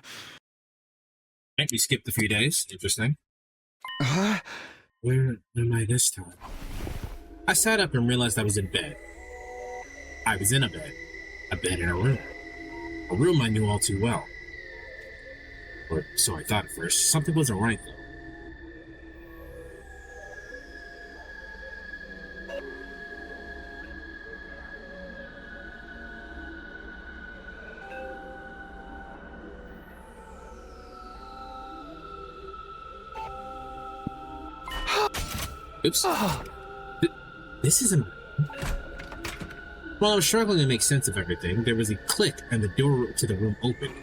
think we skipped a few days. Interesting. Where am I this time? I sat up and realized I was in bed. I was in a bed in a room. A room I knew all too well. Or so I thought at first. Something wasn't right, though. Oops. This isn't... While I was struggling to make sense of everything, there was a click and the door to the room opened.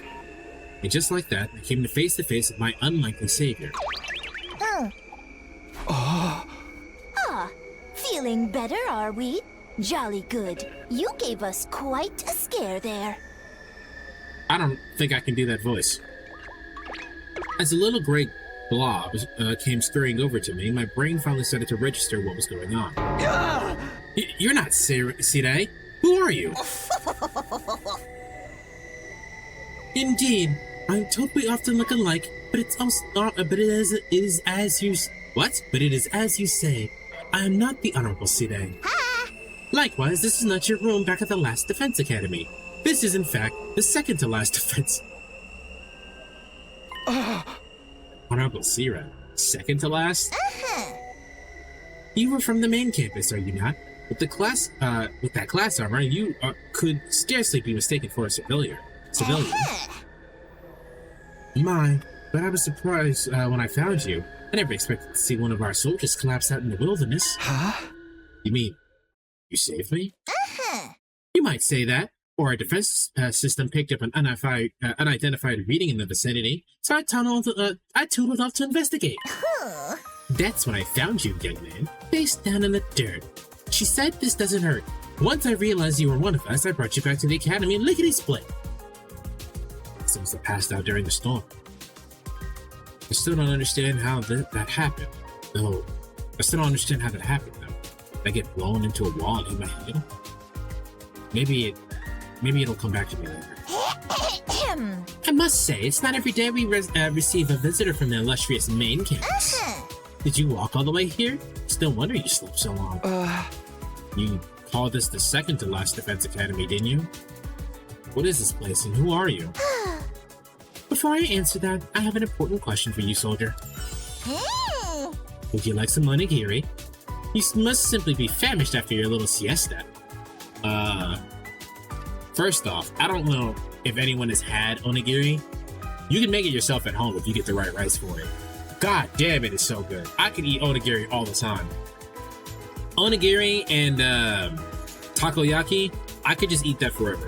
And just like that, I came to face with my unlikely savior. Feeling better, are we? Jolly good. You gave us quite a scare there. I don't think I can do that voice. As a little gray blob came scurrying over to me, my brain finally started to register what was going on. You're not Sirei. Who are you? Indeed, I'm told we often look alike, but it's also but it is as you say. I am not the Honorable Sirei. Likewise, this is not your room back at the last Defense Academy. This is, in fact, the second to last defense. Honorable Sirei, second to last? You were from the main campus, are you not? With that class armor, you could scarcely be mistaken for a civilian. My, but I was surprised when I found you. I never expected to see one of our soldiers collapse out in the wilderness. Huh? You mean, you saved me? You might say that. Or our defense system picked up an unidentified reading in the vicinity, so I tunneled off to investigate. That's when I found you, young man, face down in the dirt. She said this doesn't hurt. Once I realized you were one of us, I brought you back to the academy and lickety-split. Some must have passed out during the storm. I still don't understand how that happened. Though, I still don't understand how that happened, though. Did I get blown into a wall and hit my head? Maybe it'll come back to me later. I must say, it's not every day we receive a visitor from the illustrious main campus. Did you walk all the way here? Still wonder you slept so long. You called this the second to last Defense Academy, didn't you? What is this place and who are you? Before I answer that, I have an important question for you, soldier. Would you like some onigiri? You must simply be famished after your little siesta. First off, I don't know if anyone has had onigiri. You can make it yourself at home if you get the right rice for it. God damn, it is so good. I could eat onigiri all the time. Onigiri and takoyaki, I could just eat that forever.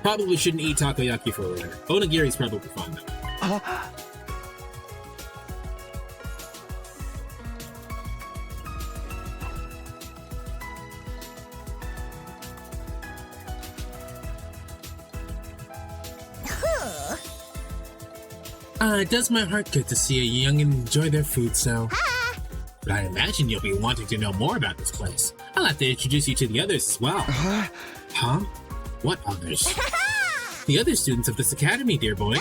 Probably shouldn't eat takoyaki forever. Onigiri is probably fine though. It does my heart good to see a youngin' enjoy their food, so... But I imagine you'll be wanting to know more about this place. I'll have to introduce you to the others as well. Huh? What others? The other students of this academy, dear boy.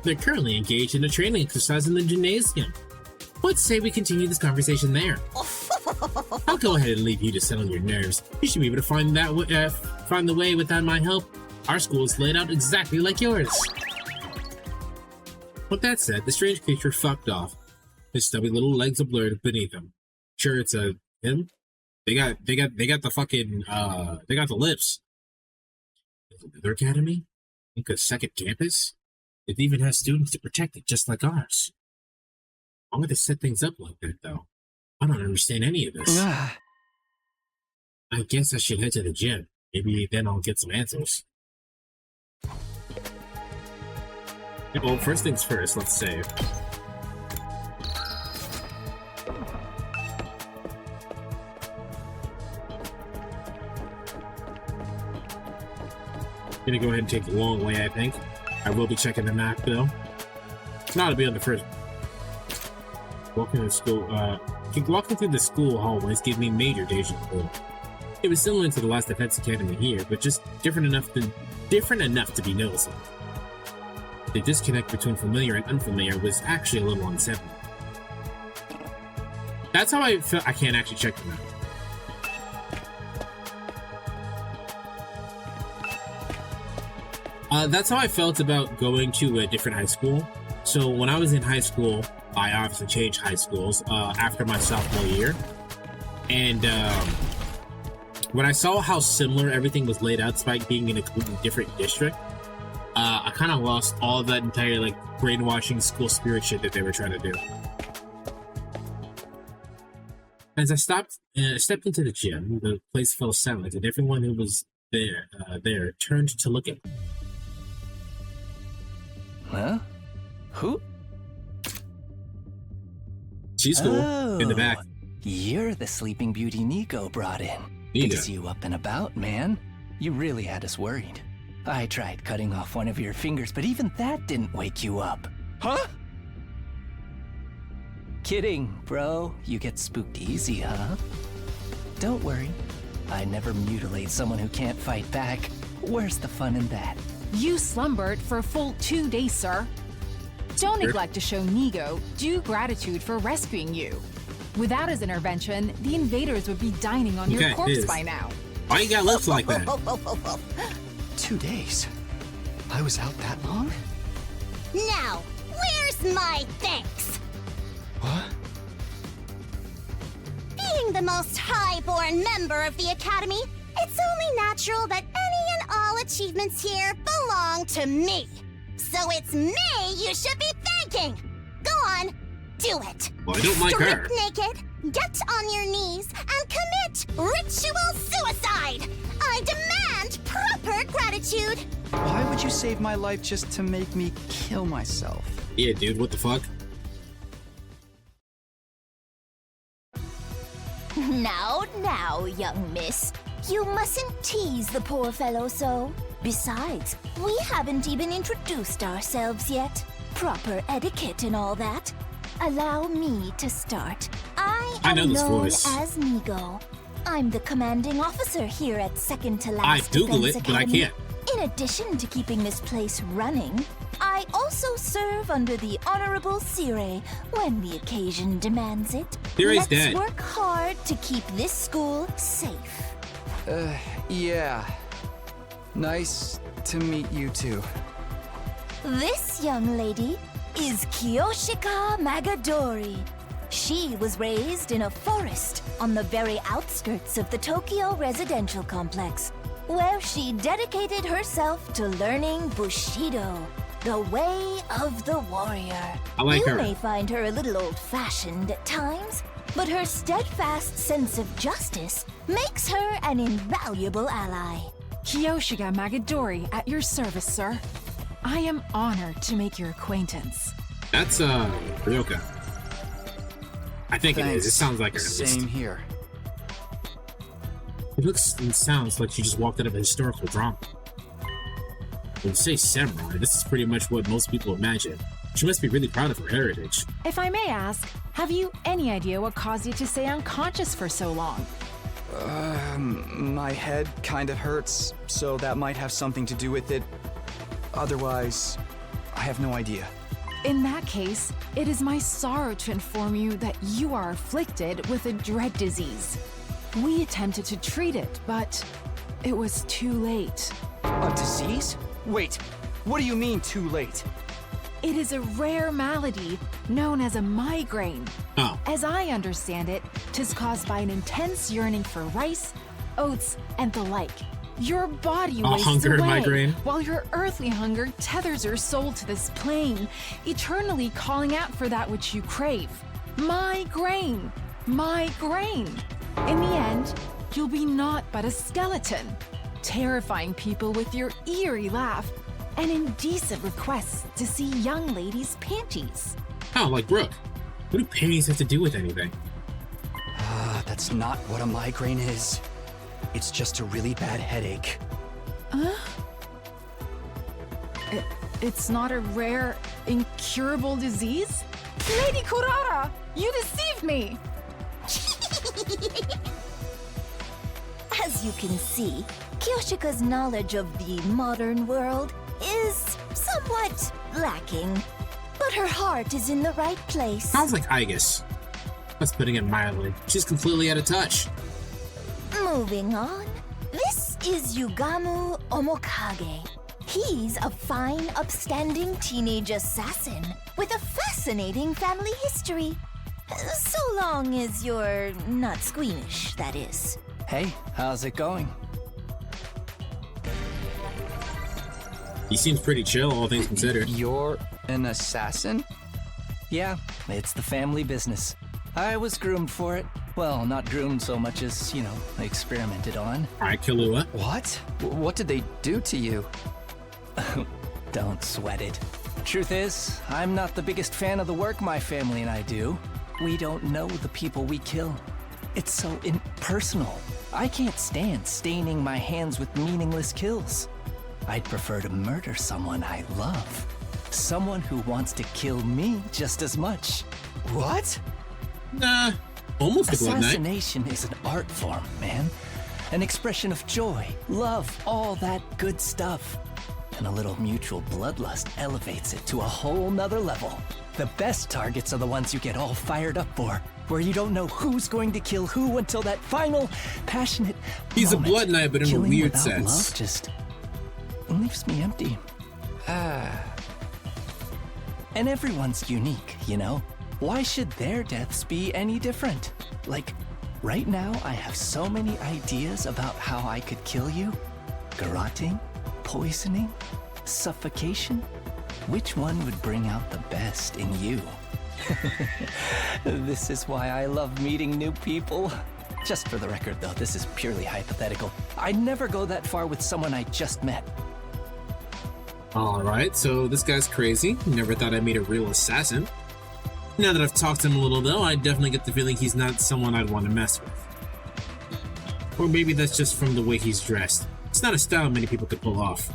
They're currently engaged in a training exercise in the gymnasium. What say we continue this conversation there? I'll go ahead and leave you to settle your nerves. You should be able to find the way without my help. Our school is laid out exactly like yours. With that said, the strange creature fucked off. His stubby little legs are blurred beneath him. Sure, it's him. They got the fucking they got the lips. Another academy? Think a second campus? It even has students to protect it, just like ours. Why would they set things up like that, though? I don't understand any of this. I guess I should head to the gym. Maybe then I'll get some answers. Well, first things first, let's save. Gonna go ahead and take the long way, I think. I will be checking the map, though. Not to be on the first. Walking through the school hallways gave me major deja vu. It was similar to the last Defense Academy here, but just different enough to be noticeable. The disconnect between familiar and unfamiliar was actually a little unsettling. That's how I felt. I can't actually check the map. That's how I felt about going to a different high school. So when I was in high school, I obviously changed high schools after my sophomore year. And when I saw how similar everything was laid out, despite being in a completely different district, I kind of lost all of that entire like brainwashing school spirit shit that they were trying to do. As I stepped into the gym, the place fell silent, and everyone who was there turned to look at me. Huh? Who? She's cool, in the back. You're the Sleeping Beauty Nico brought in. Good to see you up and about, man. You really had us worried. I tried cutting off one of your fingers, but even that didn't wake you up. Huh? Kidding, bro. You get spooked easy, huh? Don't worry. I never mutilate someone who can't fight back. Where's the fun in that? You slumbered for a full 2 days, sir. Don't neglect to show Nigo due gratitude for rescuing you. Without his intervention, the invaders would be dining on your corpse by now. Why you got lips like that? 2 days? I was out that long? Now, where's my thanks? What? Being the most high-born member of the Academy, it's only natural that any and all achievements here belong to me. So it's me you should be thanking. Go on, do it. Well, I don't like her. Strip naked, get on your knees, and commit ritual suicide. I demand proper gratitude. Why would you save my life just to make me kill myself? Yeah, dude, what the fuck? Now, young miss. You mustn't tease the poor fellow so. Besides, we haven't even introduced ourselves yet. Proper etiquette and all that. Allow me to start. I am know this known voice. as Nigo. I'm the commanding officer here at Second to Last I've Googled Defense it, but I Academy. can't. In addition to keeping this place running, I also serve under the Honorable Sire when the occasion demands it. Sire's Let's dead. work hard to keep this school safe. Yeah. Nice to meet you too. This young lady is Kiyoshika Magadori. She was raised in a forest on the very outskirts of the Tokyo residential complex, where she dedicated herself to learning Bushido, the way of the warrior. I like you her. may find her a little old-fashioned at times, but her steadfast sense of justice makes her an invaluable ally. Kiyoshika Magadori at your service, sir. I am honored to make your acquaintance. That's, Ryoka. I think Thanks. it is. It sounds like her. At least. Same here. It looks and sounds like she just walked out of a historical drama. When you say samurai, this is pretty much what most people imagine. She must be really proud of her heritage. If I may ask, have you any idea what caused you to stay unconscious for so long? My head kind of hurts, so that might have something to do with it. Otherwise, I have no idea. In that case, it is my sorrow to inform you that you are afflicted with a dread disease. We attempted to treat it, but it was too late. A disease? Wait, what do you mean too late? It is a rare malady known as a migraine. Oh. As I understand it, 'tis caused by an intense yearning for rice, oats, and the like. Your body wastes hunger away, migraine? while your earthly hunger tethers your soul to this plane, eternally calling out for that which you crave. Migraine! Migraine! In the end, you'll be naught but a skeleton, terrifying people with your eerie laugh and indecent requests to see young ladies' panties. Oh, like Brooke. What do panties have to do with anything? That's not what a migraine is. It's just a really bad headache. It's not a rare, incurable disease? Lady Kurara, you deceived me! As you can see, Kiyoshika's knowledge of the modern world is somewhat lacking. But her heart is in the right place. Sounds like Igus. That's putting it mildly. She's completely out of touch. Moving on, this is Yugamu Omokage. He's a fine, upstanding teenage assassin with a fascinating family history. So long as you're not squeamish, that is. Hey, how's it going? He seems pretty chill, all things considered. You're an assassin? Yeah, it's the family business. I was groomed for it. Well, not groomed so much as, experimented on. Alright, Killua. What? What did they do to you? Don't sweat it. Truth is, I'm not the biggest fan of the work my family and I do. We don't know the people we kill. It's so impersonal. I can't stand staining my hands with meaningless kills. I'd prefer to murder someone I love. Someone who wants to kill me just as much. What? Nah, almost a Blood Knight. Assassination is an art form, man. An expression of joy, love, all that good stuff. And a little mutual bloodlust elevates it to a whole nother level. The best targets are the ones you get all fired up for, where you don't know who's going to kill who until that final, passionate He's moment. a Blood Knight, but in Killing a weird without sense. Love just leaves me empty. And everyone's unique, Why should their deaths be any different? Like, right now I have so many ideas about how I could kill you. Garroting, poisoning, suffocation. Which one would bring out the best in you? This is why I love meeting new people. Just for the record, though, this is purely hypothetical. I'd never go that far with someone I just met. Alright, so this guy's crazy. Never thought I'd meet a real assassin. Now that I've talked to him a little, though, I definitely get the feeling he's not someone I'd want to mess with. Or maybe that's just from the way he's dressed. It's not a style many people could pull off.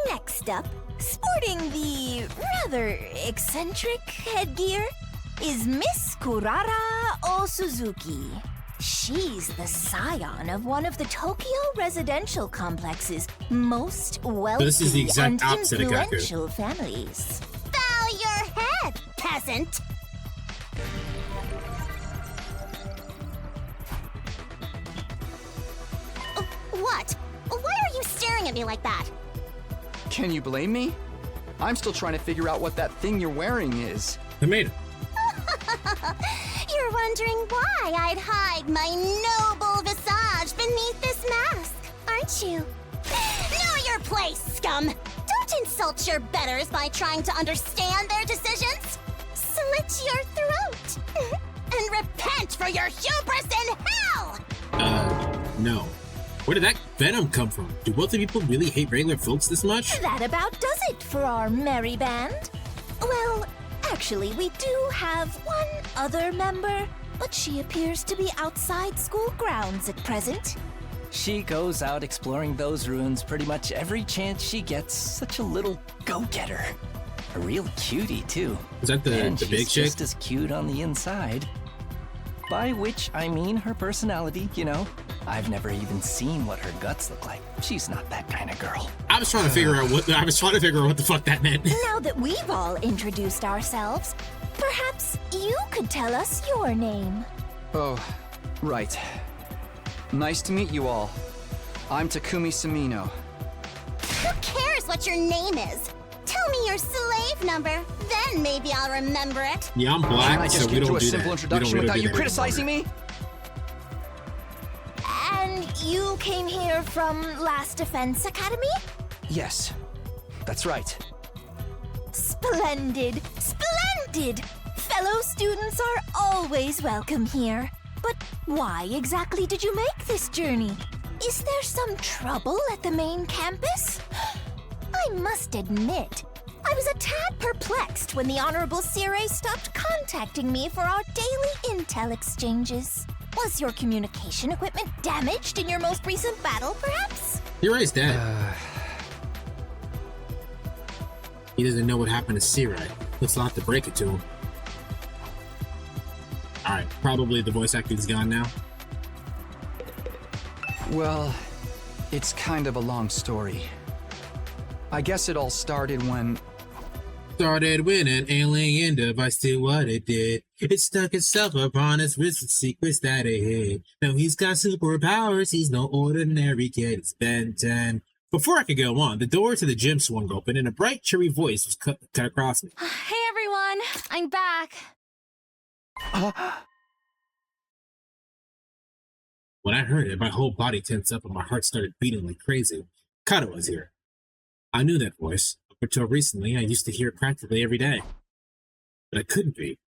Next up, sporting the rather eccentric headgear, is Miss Kurara Osuzuki. She's the scion of one of the Tokyo residential complex's most wealthy this is the exact and opposite of Gaku. influential families. Bow your head, peasant! What? Why are you staring at me like that? Can you blame me? I'm still trying to figure out what that thing you're wearing is. Tomato. You're wondering why I'd hide my noble visage beneath this mask, aren't you? Know your place, scum! Don't insult your betters by trying to understand their decisions! Slit your throat! And repent for your hubris in hell! No. Where did that venom come from? Do wealthy people really hate regular folks this much? That about does it for our merry band. Well, actually, we do have one other member, but she appears to be outside school grounds at present. She goes out exploring those ruins pretty much every chance she gets. Such a little go-getter. A real cutie, too. Is that the and big she's chick? just as cute on the inside. By which I mean her personality, I've never even seen what her guts look like. She's not that kind of girl. I was trying to figure out what the fuck that meant. Now that we've all introduced ourselves, perhaps you could tell us your name. Oh, right. Nice to meet you all. I'm Takumi Samino. Who cares what your name is? Tell me your slave number, then maybe I'll remember it. Yeah, I'm Can black, I just so we get don't to a do simple that. introduction without you criticizing me? And you came here from Last Defense Academy? Yes, that's right. Splendid! Splendid! Fellow students are always welcome here. But why exactly did you make this journey? Is there some trouble at the main campus? I must admit, I was a tad perplexed when the Honorable Sire stopped contacting me for our daily intel exchanges. Was your communication equipment damaged in your most recent battle, perhaps? You're right, he's dead. He doesn't know what happened to Sirai. Let's not have to break it to him. Alright, probably the voice acting's gone now. Well, it's kind of a long story. I guess it all started when... Started when an alien device did what it did. It stuck itself upon its wrist with secrets that it hid. Now he's got superpowers, he's no ordinary kid. It's Ben 10. Before I could go on, the door to the gym swung open and a bright, cheery voice was cut across me. Hey everyone, I'm back. When I heard it, my whole body tensed up and my heart started beating like crazy. Kato was here. I knew that voice. Up until recently, I used to hear it practically every day. But it couldn't be.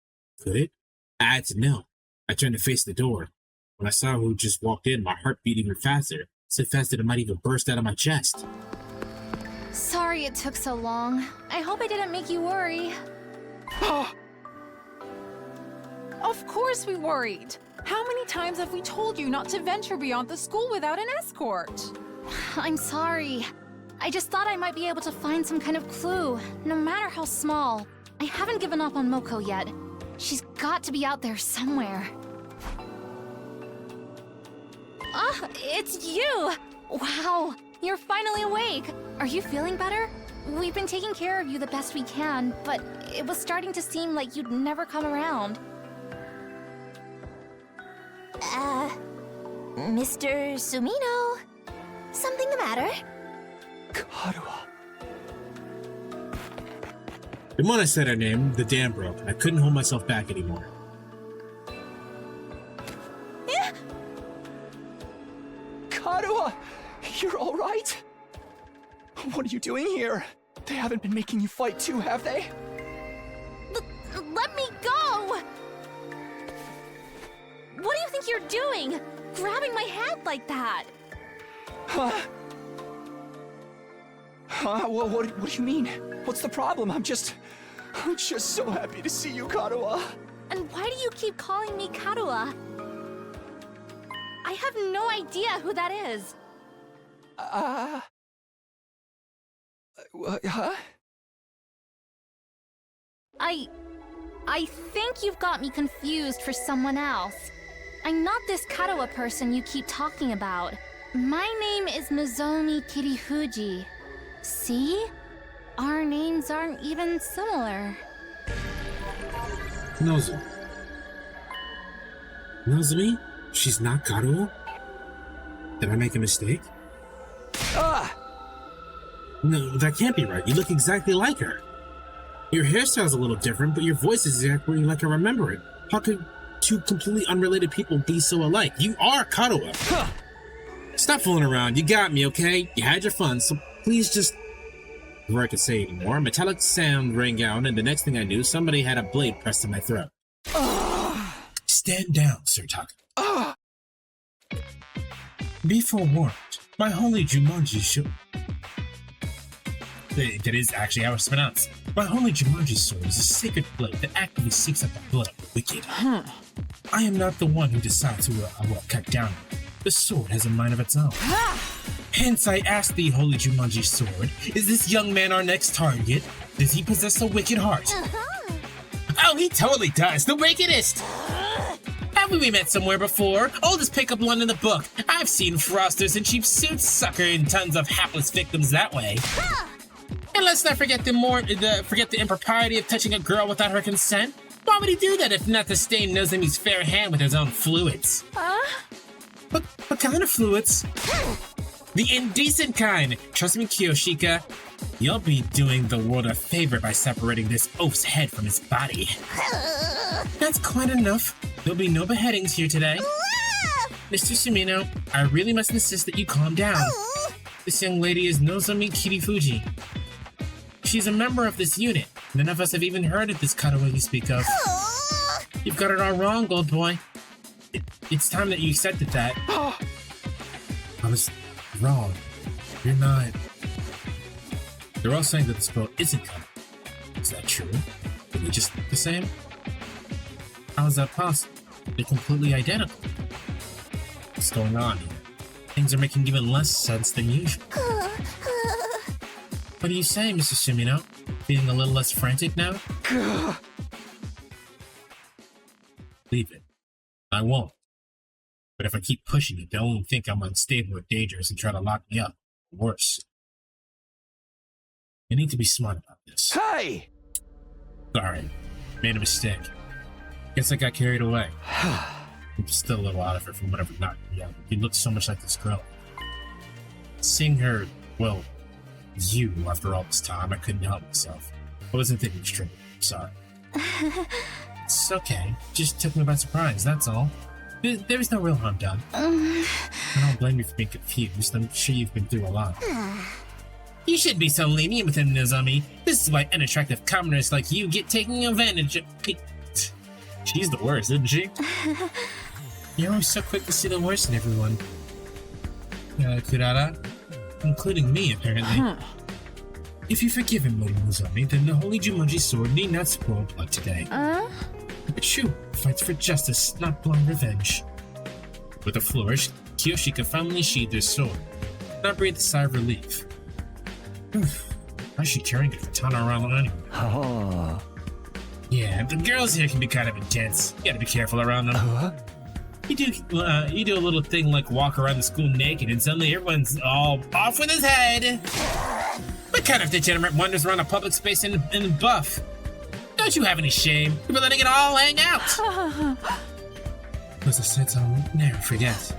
Could it? I had to know. I turned to face the door. When I saw who just walked in, my heart beat even faster. So fast that it might even burst out of my chest. Sorry it took so long. I hope I didn't make you worry. Of course we worried. How many times have we told you not to venture beyond the school without an escort? I'm sorry. I just thought I might be able to find some kind of clue, no matter how small. I haven't given up on Moko yet. She's got to be out there somewhere. Ah, it's you! Wow, you're finally awake. Are you feeling better? We've been taking care of you the best we can, but it was starting to seem like you'd never come around. Mr. Sumino? Something the matter? Karuha. The moment I said her name, the dam broke, and I couldn't hold myself back anymore. Karuha, you're all right? What are you doing here? They haven't been making you fight too, have they? Let me go! What do you think you're doing? Grabbing my hand like that? What do you mean? What's the problem? I'm just so happy to see you, Karuha. And why do you keep calling me Karuha? I have no idea who that is. Huh? I think you've got me confused for someone else. I'm not this Karuha person you keep talking about. My name is Nozomi Kirifuji. See? Our names aren't even similar. Nozomi. Nozomi? She's not Karuha? Did I make a mistake? No, that can't be right. You look exactly like her. Your hairstyle's a little different, but your voice is exactly like I remember it. How could two completely unrelated people be so alike? You are Karuha. Stop fooling around. You got me, okay? You had your fun, so please just... Before I could say anymore, a metallic sound rang out, and the next thing I knew, somebody had a blade pressed to my throat. Stand down, Sir Taka. Be forewarned, my holy Jumanji sword... That is actually how it's pronounced. My holy Jumanji sword is a sacred blade that actively seeks out the blood of the wicked. I am not the one who decides who I will cut down. The sword has a mind of its own. Hence I ask thee, holy Jumanji sword, is this young man our next target? Does he possess a wicked heart? Oh, he totally does. The wickedest! Haven't we met somewhere before? Oldest pickup line in the book. I've seen frosters in cheap suits suckering tons of hapless victims that way. And let's not forget the impropriety of touching a girl without her consent. Why would he do that if not to stain Nozomi's fair hand with his own fluids? What kind of fluids? The indecent kind. Trust me, Kiyoshika. You'll be doing the world a favor by separating this oaf's head from his body. That's quite enough. There'll be no beheadings here today. Mr. Sumino, I really must insist that you calm down. This young lady is Nozomi Kirifuji. She's a member of this unit. None of us have even heard of this Karuha you speak of. You've got it all wrong, old boy. It's time that you accepted that. I was wrong. You're not. They're all saying that this girl isn't Karuha. Is that true? Are they just the same? How is that possible? They're completely identical. What's going on here? Things are making even less sense than usual. What are you saying, Mr. Sumino? Feeling a little less frantic now? Leave it. I won't. But if I keep pushing it, they'll only think I'm unstable or dangerous and try to lock me up. Worse. I need to be smart about this. Hey! Sorry. Made a mistake. Guess I got carried away. I'm still a little out of it from whatever knocked me out. He looked so much like this girl. Seeing her Well, you, after all this time, I couldn't help myself. I wasn't thinking straight. Sorry. It's okay. Just took me by surprise, that's all. There was no real harm done. I don't blame you for being confused. I'm sure you've been through a lot. You shouldn't be so lenient with him, Nozomi. This is why unattractive commoners like you get taken advantage of. She's the worst, isn't she? You're always so quick to see the worst in everyone. Kurara? Including me, apparently. If you forgive him, Lady Nozomi, then the Holy Jumanji sword need not spoil blood today. But Shu fights for justice, not blind revenge. With a flourish, Kiyoshika finally sheathed her sword, and I breathed a sigh of relief. Why is she carrying a katana around anyway? Oh. Yeah, the girls here can be kind of intense. You gotta be careful around them. You do a little thing like walk around the school naked, and suddenly everyone's all off with his head. What kind of degenerate wanders around a public space in buff? Don't you have any shame? You've been letting it all hang out. Those are sets I'll never forget.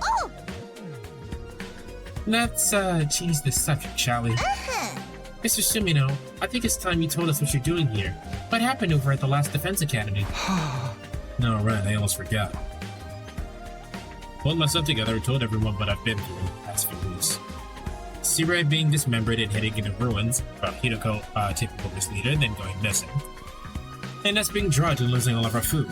Let's change the subject, shall we? Mr. Sumino, I think it's time you told us what you're doing here. What happened over at the last Defense Academy? No, right, I almost forgot. Pulled myself together and told everyone what I've been through in the past few weeks. Seirei being dismembered and heading into ruins, about Hideko taking over as leader and then going missing. And us being drugged and losing all of our food.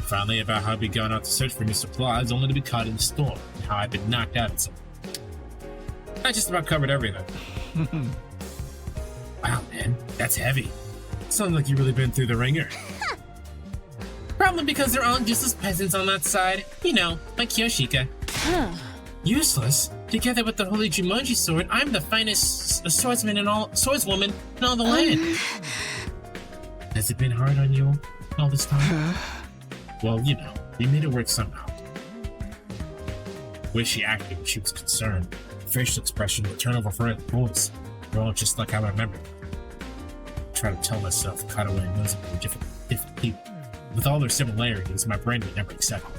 Finally, about how we'd gone out to search for new supplies only to be caught in the storm, and how I'd been knocked out at some point. I just about covered everything. Wow, man, that's heavy. Sounds like you've really been through the ringer. Probably because they're all just as peasants on that side. You know, like Kiyoshika. Useless? Together with the Holy Jumanji sword, I'm the finest swordswoman in all the land. Has it been hard on you all this time? Well, you know, we made it work somehow. The way she acted when she was concerned, the facial expression, the turn of her voice, they're all just like I remember. I try to tell myself Katawa and Nozomi were different people. With all their similarities, my brain would never accept them.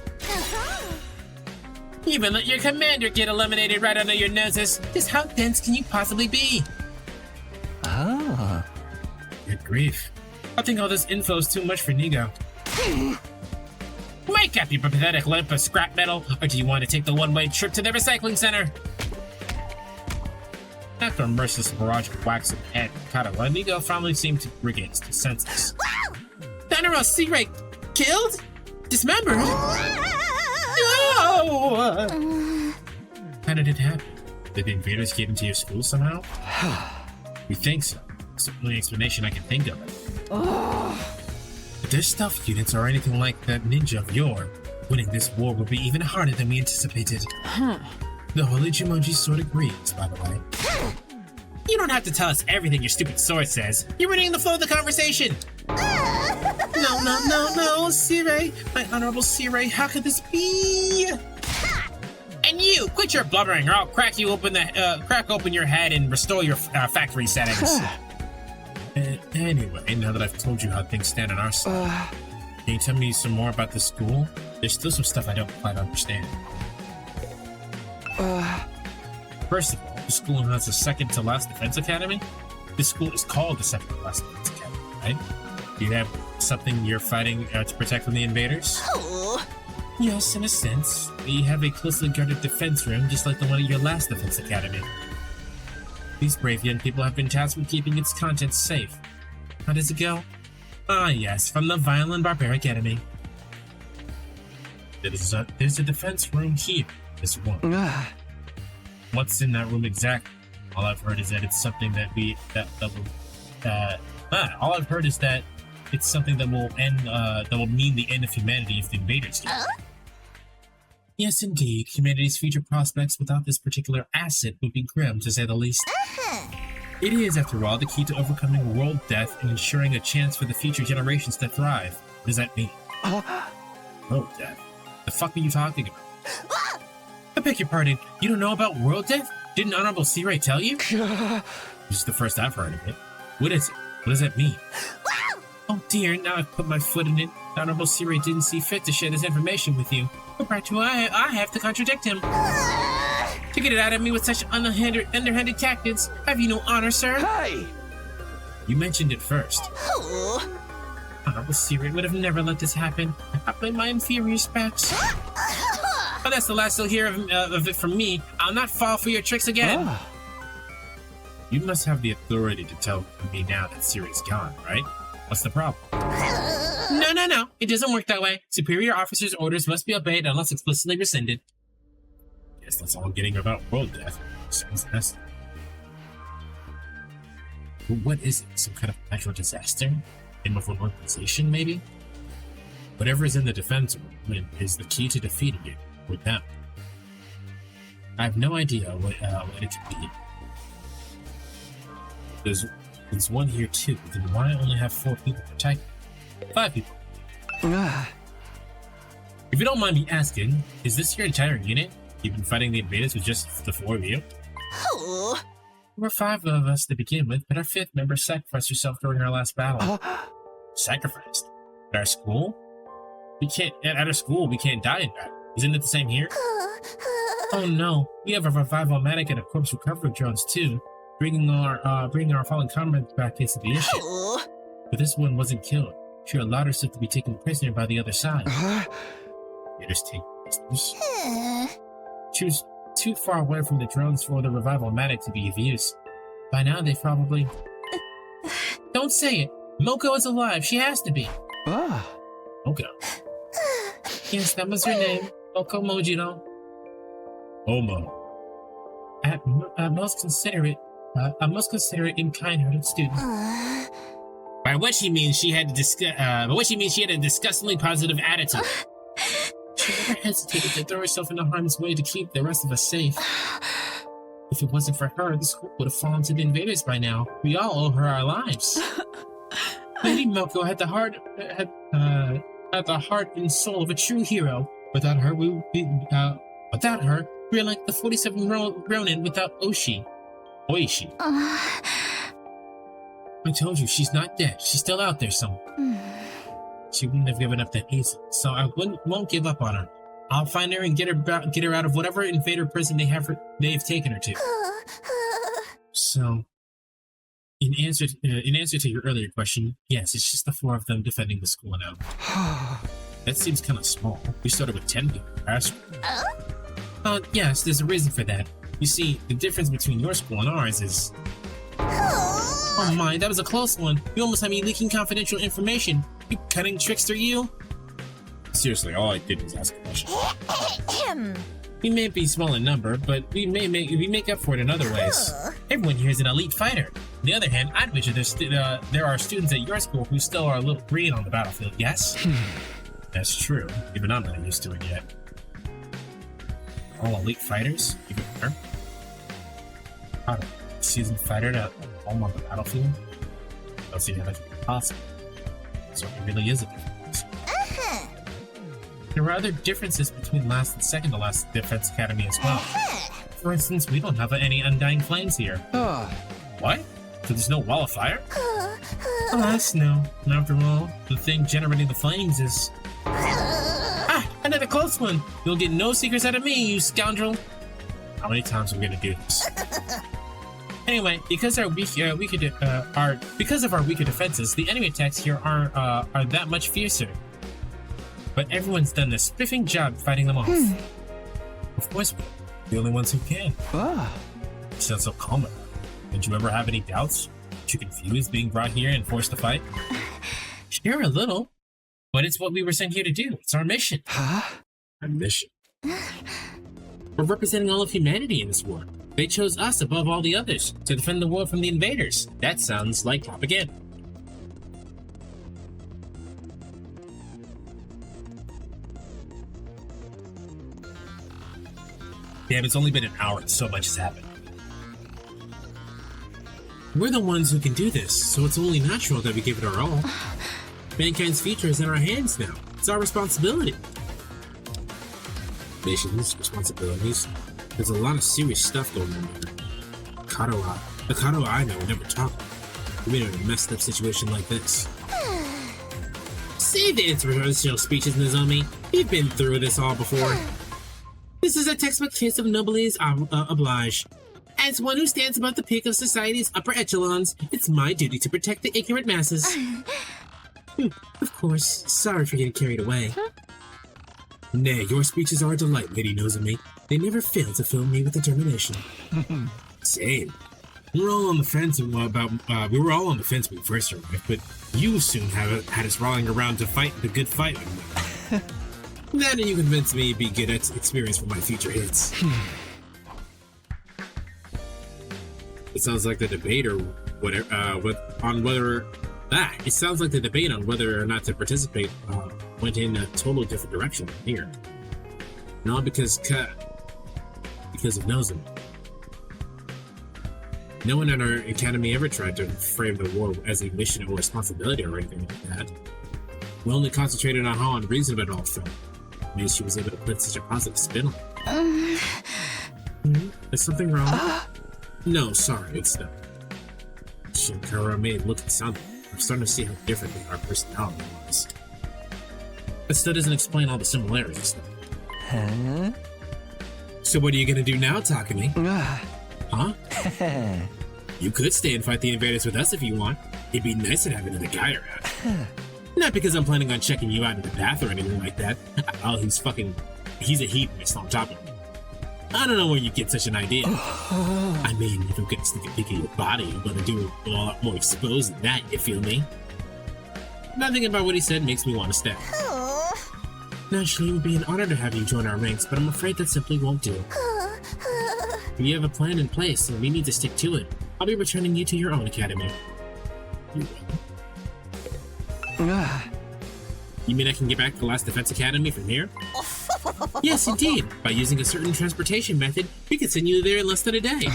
You even let your commander get eliminated right under your noses. Just how dense can you possibly be? Good grief. I think all this info is too much for Nigo. Wake up, you pathetic lump of scrap metal, or do you want to take the one-way trip to the recycling center? After a merciless barrage of wax and head Katawa, Nigo finally seemed to regain his senses. General Seirei killed? Dismembered? No! How did it happen? Did the invaders get into your school somehow? We think so. It's the only explanation I can think of. If their stealth units are anything like that ninja of yore, winning this war will be even harder than we anticipated. The Holy Jumanji sword agrees, by the way. You don't have to tell us everything your stupid sword says. You're ruining the flow of the conversation. No, Seirei. My honorable Seirei, how could this be? And you, quit your blubbering or I'll crack open your head and restore your factory settings. Anyway, now that I've told you how things stand on our side, can you tell me some more about the school? There's still some stuff I don't quite understand. First of all, the school has a second to last defense academy. This school is called the second to last defense academy, right? Do you have something you're fighting to protect from the invaders? Yes, in a sense. We have a closely guarded defense room, just like the one at your last defense academy. These brave young people have been tasked with keeping its contents safe. How does it go? Ah, yes, from the violent barbaric enemy. There's a defense room here. This one. What's in that room exactly? All I've heard is that it's something that all I've heard is that it's something that will mean the end of humanity if the invaders get it. Yes, indeed. Humanity's future prospects without this particular asset would be grim, to say the least. It is, after all, the key to overcoming world death and ensuring a chance for the future generations to thrive. What does that mean? World death? The fuck are you talking about? I beg your pardon, you don't know about world death? Didn't Honorable Seirei tell you? This is the first I've heard of it. What is it? What does that mean? Oh dear, now I've put my foot in it. Honorable Seirei didn't see fit to share this information with you. But I have to contradict him. To get it out of me with such underhanded tactics, have you no honor, sir? Hey! You mentioned it first. Oh. Siri would have never let this happen. I play my inferior specs. But that's the last you'll hear of it from me. I'll not fall for your tricks again. You must have the authority to tell me now that Siri's gone, right? What's the problem? No. It doesn't work that way. Superior officers' orders must be obeyed unless explicitly rescinded. Guess that's all getting about world death. Sounds best. What is it? Some kind of natural disaster? Game of an organization, maybe? Whatever is in the defense room is the key to defeating it with them. I have no idea what it could be. There's one here too. Then why only have 4 people protect? 5 people. If you don't mind me asking, is this your entire unit? You've been fighting the invaders with just the 4 of you? Oh. There were 5 of us to begin with, but our 5th member sacrificed herself during our last battle. Sacrificed? At our school? At our school, we can't die in battle. Isn't it the same here? Oh no, we have a revival medic and a corpse recovery drones too. Bringing our fallen comrades back isn't the issue. But this one wasn't killed. She allowed herself to be taken prisoner by the other side. Invaders take prisoners? She was too far away from the drones for the revival medic to be of use. By now, they probably... Don't say it! Moko is alive! She has to be! Moko? Yes, that was her name. Moko Mojiro. Omo. I most consider it a kind-hearted student. By what she means she had a disgustingly positive attitude. She never hesitated to throw herself into harm's way to keep the rest of us safe. If it wasn't for her, the school would have fallen to the invaders by now. We all owe her our lives. Lady Moko had the heart and soul of a true hero. Without her, we're like the 47 Ronin without Oishi. I told you, she's not dead. She's still out there somewhere. She wouldn't have given up that easy, so I won't give up on her. I'll find her and get her out of whatever invader prison they've taken her to. So, in answer to your earlier question, yes, it's just the 4 of them defending the school now. That seems kind of small. We started with 10 people last year. Yes, there's a reason for that. You see, the difference between your school and ours is... Oh my, that was a close one. You almost had me leaking confidential information. You cunning trickster, you? Seriously, all I did was ask a question. We may be small in number, but we make up for it in other ways. Everyone here is an elite fighter. On the other hand, I'd wager there are students at your school who still are a little green on the battlefield, yes? That's true. Even I'm not used to it yet. All elite fighters? Even her? How do a seasoned fighter to home on the battlefield? I don't see how that could be possible. So it really is a difference. There were other differences between last and second to last Defense Academy as well. For instance, we don't have any undying flames here. What? So there's no wall of fire? Alas, no. After all, the thing generating the flames is... Another close one! You'll get no secrets out of me, you scoundrel! How many times are we gonna do this? Anyway, because of our weaker defenses, the enemy attacks here are that much fiercer. But everyone's done a spiffing job fighting them off. Of course, we're the only ones who can. You sound so calm about it. Did you ever have any doubts? Were you confused being brought here and forced to fight? Sure, a little. But it's what we were sent here to do. It's our mission. Our mission? We're representing all of humanity in this war. They chose us above all the others to defend the world from the invaders. That sounds like propaganda. Damn, it's only been an hour and so much has happened. We're the ones who can do this, so it's only natural that we give it our all. Mankind's future is in our hands now. It's our responsibility. Missions, responsibilities. There's a lot of serious stuff going on here. The Katawa I know would never talk. We made a messed up situation like this. Save the inspirational speeches, Nozomi. You've been through this all before. This is a textbook case of noblesse oblige. As one who stands above the peak of society's upper echelons, it's my duty to protect the ignorant masses. Of course, sorry for getting carried away. Nay, your speeches are a delight, Lady Nozomi. They never fail to fill me with determination. Same. We were all on the fence about. We were all on the fence when we first arrived, but you soon had us rolling around to fight the good fight. Then you convinced me it'd be good experience for my future hits. It sounds like the debate or whatever it sounds like the debate on whether or not to participate went in a totally different direction here. Not because of Nozomi. No one at our academy ever tried to frame the war as a mission or responsibility or anything like that. We only concentrated on how unreasonable it all felt. Maybe she was able to put such a positive spin on it. Is something wrong? No, sorry, it's not. Shinkara made it look and sound. I'm starting to see how differently our personality was. That still doesn't explain all the similarities, though. Huh? So what are you gonna do now, Takumi? Huh? You could stay and fight the invaders with us if you want. It'd be nice to have another guy around. Not because I'm planning on checking you out in the bath or anything like that. Oh, he's a hedonist on top of it. I don't know where you get such an idea. I mean, if I'm gonna sneak a peek at your body, I'm gonna do it a lot more exposed than that, you feel me? Nothing about what he said makes me want to stay. Naturally, it would be an honor to have you join our ranks, but I'm afraid that simply won't do. You have a plan in place, and we need to stick to it. I'll be returning you to your own academy. You mean I can get back to the last defense academy from here? Yes, indeed. By using a certain transportation method, we can send you there in less than a day.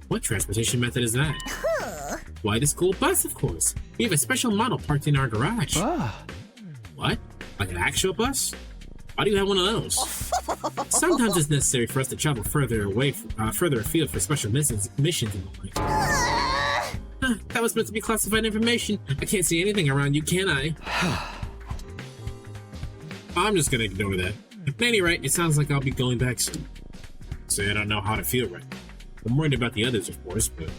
What transportation method is that? Why, the school bus, of course. We have a special model parked in our garage. What? Like an actual bus? Why do you have one of those? Sometimes it's necessary for us to travel further afield for special missions and the like. That was meant to be classified information. I can't see anything around you, can I? I'm just gonna ignore that. At any rate, it sounds like I'll be going back soon. So I don't know how to feel right now. I'm worried about the others, of course, but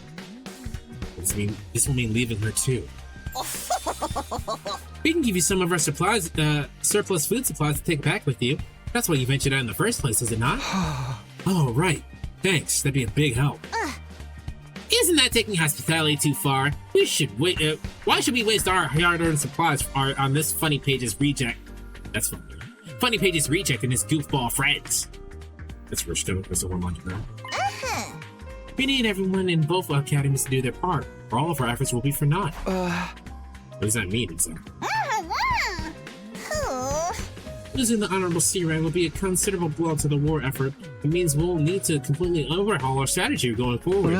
this will mean leaving her too. We can give you some of our supplies, surplus food supplies to take back with you. That's why you ventured out in the first place, is it not? Oh, right. Thanks. That'd be a big help. Isn't that taking hospitality too far? We should wait. Why should we waste our hard-earned supplies on this Funny Pages reject? That's funny. Funny Pages reject and his goofball friends. That's rich, though. That's the one line now. We need everyone in both academies to do their part, or all of our efforts will be for naught. What does that mean, exactly? Losing the Honorable Sea Ray will be a considerable blow to the war effort. It means we'll need to completely overhaul our strategy going forward.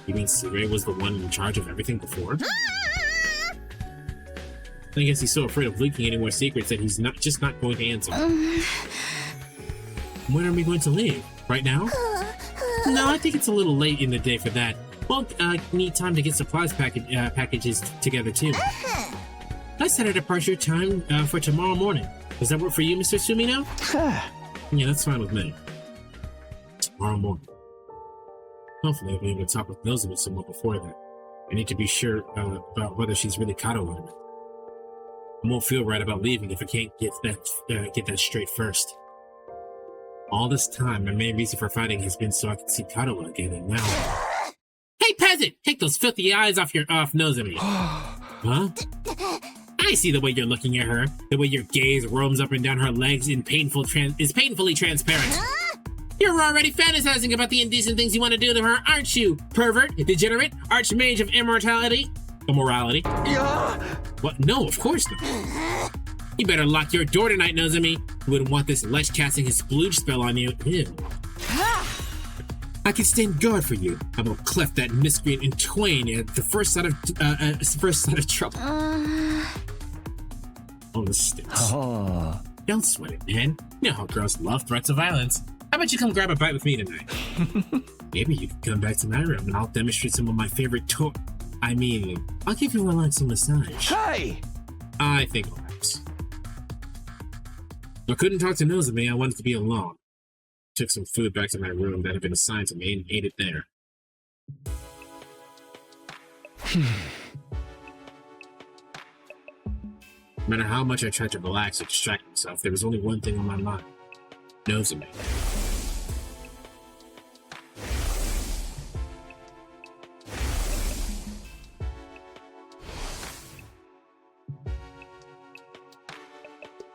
You mean Sea Ray was the one in charge of everything before? I guess he's so afraid of leaking any more secrets that he's just not going to answer. When are we going to leave? Right now? No, I think it's a little late in the day for that. We'll need time to get supplies packages together too. Let's set a departure time for tomorrow morning. Does that work for you, Mr. Sumino? Yeah, that's fine with me. Tomorrow morning. Hopefully I'll be able to talk with Nozomi some more before that. I need to be sure about whether she's really caught on it. I won't feel right about leaving if I can't get that straight first. All this time, my main reason for fighting has been so I can see Katawa again, and now... Hey, peasant! Take those filthy eyes off Nozomi! Huh? I see the way you're looking at her. The way your gaze roams up and down her legs is painfully transparent. You're already fantasizing about the indecent things you want to do to her, aren't you? Pervert, degenerate, archmage of immorality. What? No, of course not. You better lock your door tonight, Nozomi. You wouldn't want this lech casting his splooge spell on you. Ew. I can stand guard for you. I will cleft that miscreant in twain at the first sign of trouble. Oh, this stinks. Don't sweat it, man. You know how girls love threats of violence. How about you come grab a bite with me tonight? Maybe you can come back to my room and I'll demonstrate some of my favorite I'll give you a relaxing massage. Hey! I think I'll pass. I couldn't talk to Nozomi. I wanted to be alone. took some food back to my room that had been assigned to me and ate it there. No matter how much I tried to relax or distract myself, there was only one thing on my mind. Nozomi.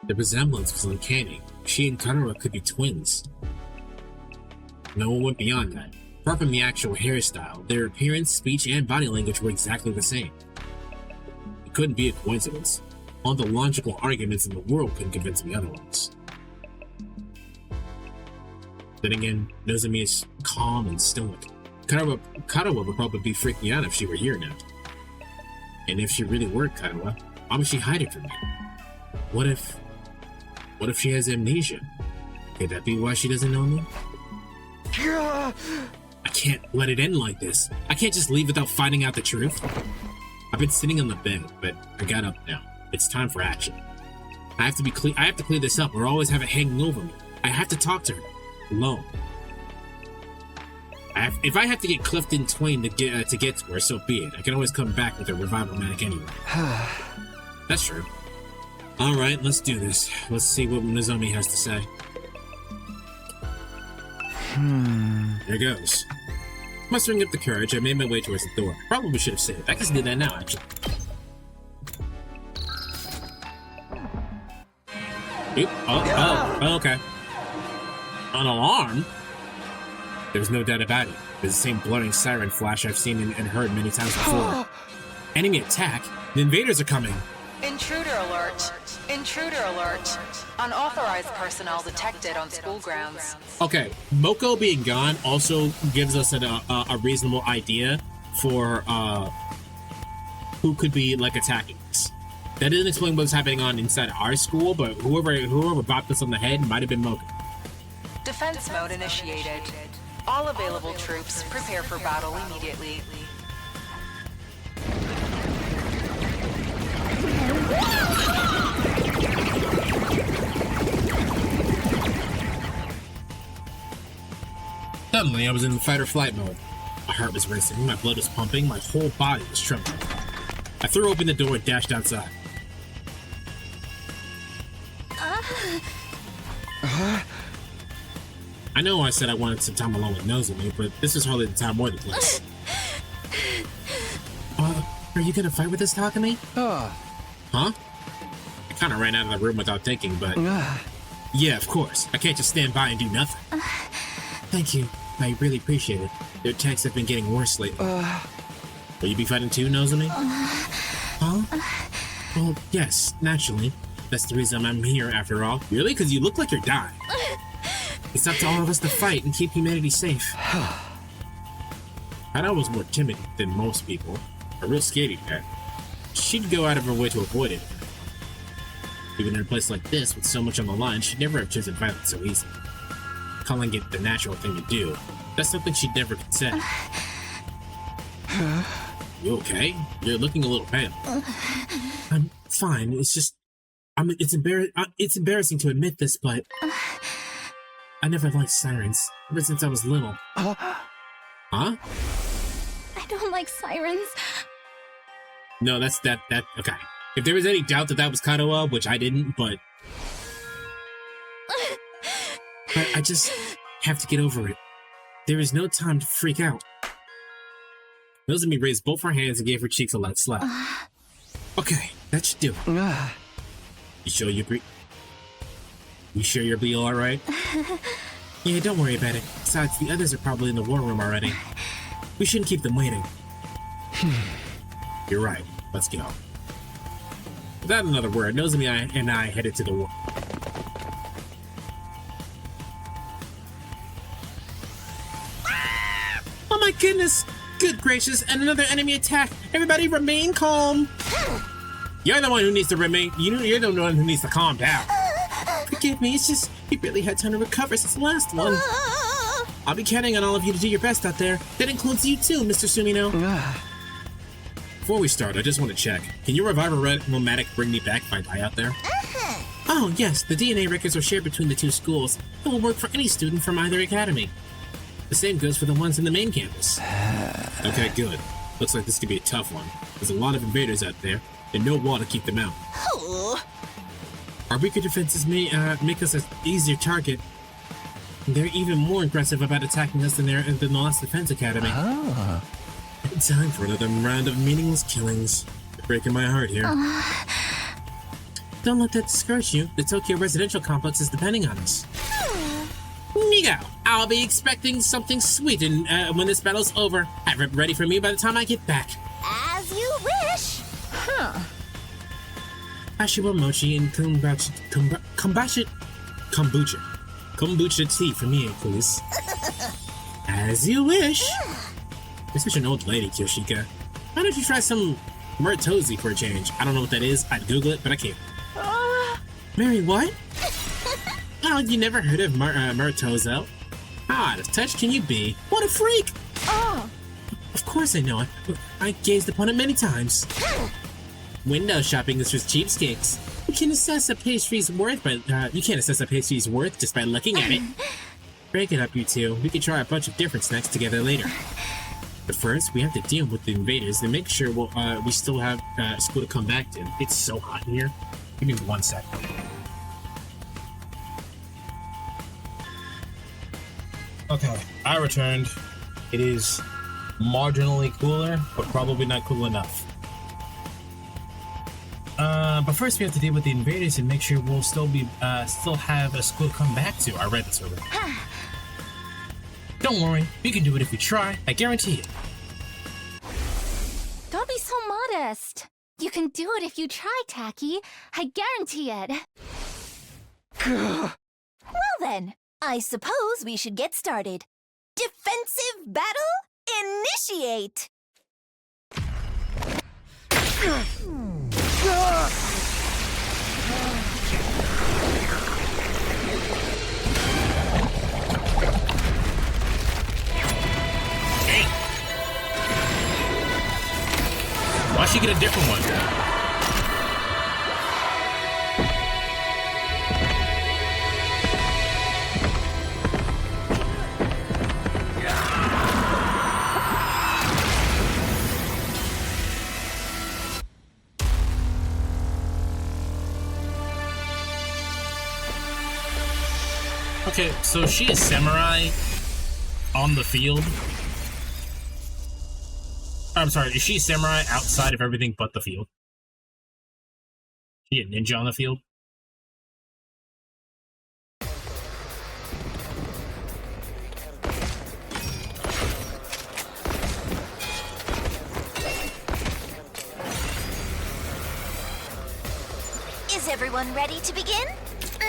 The resemblance was uncanny. She and Kanara could be twins. No one went beyond that. Apart from the actual hairstyle, their appearance, speech, and body language were exactly the same. It couldn't be a coincidence. All the logical arguments in the world couldn't convince me otherwise. Then again, Nozomi is calm and stoic. Karawa would probably be freaking out if she were here now. And if she really were Karawa, why would she hide it from me? What if she has amnesia? Could that be why she doesn't know me? I can't let it end like this. I can't just leave without finding out the truth. I've been sitting on the bed, but I got up now. It's time for action. I have to clear this up or I'll always have it hanging over me. I have to talk to her. Alone. If I have to get cleft in twain to get to her, so be it. I can always come back with a revival magic anyway. That's true. Alright, let's do this. Let's see what Nozomi has to say. There goes. Mustering up the courage, I made my way towards the door. Probably should have saved. I can do that now, actually. Oop. Oh, okay. An alarm? There's no doubt about it. It's the same blurring siren flash I've seen and heard many times before. Enemy attack? The invaders are coming! Intruder alert! Intruder alert! Unauthorized personnel detected on school grounds. Okay, Moko being gone also gives us a reasonable idea for who could be like attacking us. That doesn't explain what's happening on inside our school, but whoever bopped us on the head might have been Moko. Defense mode initiated. All available troops prepare for battle immediately. Suddenly, I was in fight or flight mode. My heart was racing, my blood was pumping, my whole body was trembling. I threw open the door and dashed outside. I know I said I wanted some time alone with Nozomi, but this is hardly the time or the place. Are you gonna fight with this Takumi? Huh? I kinda ran out of the room without thinking, but... Yeah, of course. I can't just stand by and do nothing. Thank you. I really appreciate it. Their attacks have been getting worse lately. Will you be fighting too, Nozomi? Huh? Well, yes, naturally. That's the reason I'm here, after all. Really? Because you look like you're dying. It's up to all of us to fight and keep humanity safe. Hana was more timid than most people. A real scaredy cat. She'd go out of her way to avoid it. Even in a place like this, with so much on the line, she'd never have chosen violence so easy. Calling it the natural thing to do, that's something she'd never consider. You okay? You're looking a little pale. I'm fine. It's just... it's embarrassing to admit this, but... I never liked sirens, ever since I was little. Huh? I don't like sirens. No, that's okay. If there was any doubt that that was Karawa, which I didn't, but I just have to get over it. There is no time to freak out. Nozomi raised both her hands and gave her cheeks a light slap. Okay, that should do it. You sure you'll be alright? Yeah, don't worry about it. Besides, the others are probably in the war room already. We shouldn't keep them waiting. You're right. Let's go. Without another word, Nozomi and I headed to the war. Oh my goodness! Good gracious, and another enemy attack! Everybody remain calm! You're the one who needs to remain... You're the one who needs to calm down. Forgive me, it's just... You barely had time to recover since the last one. I'll be counting on all of you to do your best out there. That includes you too, Mr. Sumino. Before we start, I just want to check. Can your revival nomadic bring me back if I die out there? Oh, yes, the DNA records are shared between the two schools. It will work for any student from either academy. The same goes for the ones in the main campus. Okay, good. Looks like this could be a tough one. There's a lot of invaders out there, and no wall to keep them out. Oh. Our weaker defenses may make us an easier target. They're even more aggressive about attacking us than the Lost Defense Academy. Ah. Time for another round of meaningless killings. You're breaking my heart here. Don't let that discourage you. The Tokyo residential complex is depending on us. Nigo, I'll be expecting something sweet when this battle's over. Have it ready for me by the time I get back. As you wish. Hashiwa mochi and kombucha tea for me, please. As you wish. You're such an old lady, Kyoshika. Why don't you try some Murtozi for a change? I don't know what that is. I'd Google it, but I can't. Mary, what? Oh, you never heard of Murtozo? How out of touch can you be? What a freak! Of course I know it. I gazed upon it many times. Window shopping is for cheapskates. You can assess a pastry's worth, but you can't assess a pastry's worth just by looking at it. Break it up, you two. We can try a bunch of different snacks together later. But first, we have to deal with the invaders and make sure we still have school to come back to. It's so hot in here. Give me 1 sec. Okay, I returned. It is marginally cooler, but probably not cool enough. But first we have to deal with the invaders and make sure we'll still have a school to come back to. I read this already. Don't worry, we can do it if we try. I guarantee it. Don't be so modest. You can do it if you try, Tacky. I guarantee it. Well then, I suppose we should get started. Defensive battle? Initiate! Why should she get a different one? Okay, so she is samurai on the field. I'm sorry, is she samurai outside of everything but the field? She a ninja on the field? Is everyone ready to begin?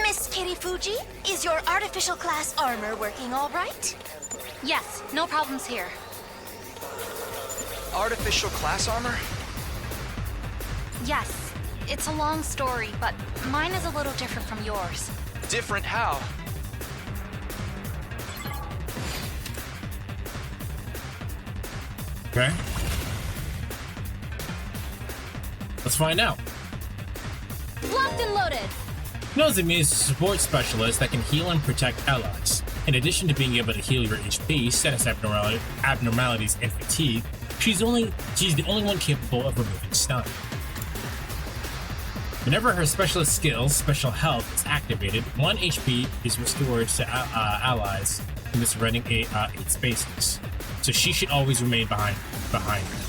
Miss Kitty Fuji, is your artificial class armor working all right? Yes, no problems here. Artificial class armor? Yes, it's a long story, but mine is a little different from yours. Different how? Okay. Let's find out. Locked and loaded! Nozumi is a support specialist that can heal and protect allies. In addition to being able to heal your HP, status abnormalities, and fatigue, she's the only one capable of removing stun. Whenever her specialist skill, Special Health, is activated, 1 HP is restored to allies in the surrounding 8 spaces. So she should always remain behind her.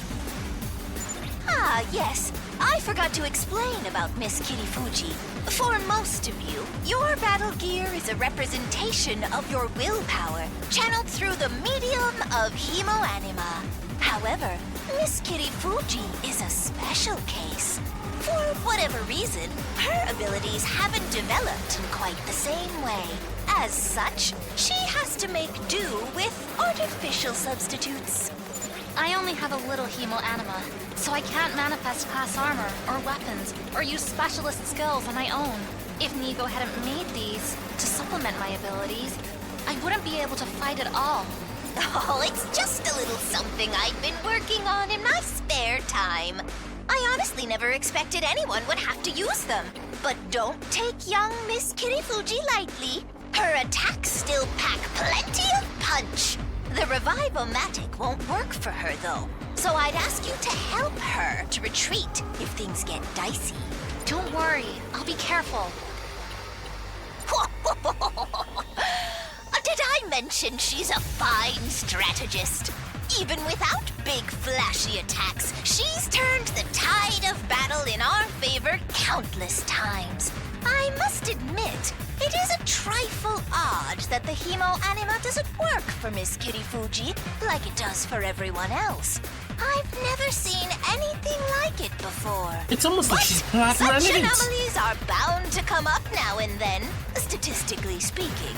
Ah, yes. I forgot to explain about Miss Kitty Fuji. For most of you, your battle gear is a representation of your willpower, channeled through the medium of Hemoanima. However, Miss Kitty Fuji is a special case. For whatever reason, her abilities haven't developed in quite the same way. As such, she has to make do with artificial substitutes. I only have a little hemoanima, so I can't manifest class armor or weapons or use specialist skills on my own. If Nigo hadn't made these to supplement my abilities, I wouldn't be able to fight at all. Oh, it's just a little something I've been working on in my spare time. I honestly never expected anyone would have to use them. But don't take young Miss Kirifuji lightly. Her attacks still pack plenty of punch. The Revive-O-Matic won't work for her, though. So I'd ask you to help her to retreat if things get dicey. Don't worry, I'll be careful. Did I mention she's a fine strategist? Even without big flashy attacks, she's turned the tide of battle in our favor countless times. I must admit, it is a trifle odd that the Hemo Anima doesn't work for Miss Kirifuji like it does for everyone else. I've never seen anything like it before. It's almost like she's plotting Such remedies. anomalies are bound to come up now and then, statistically speaking.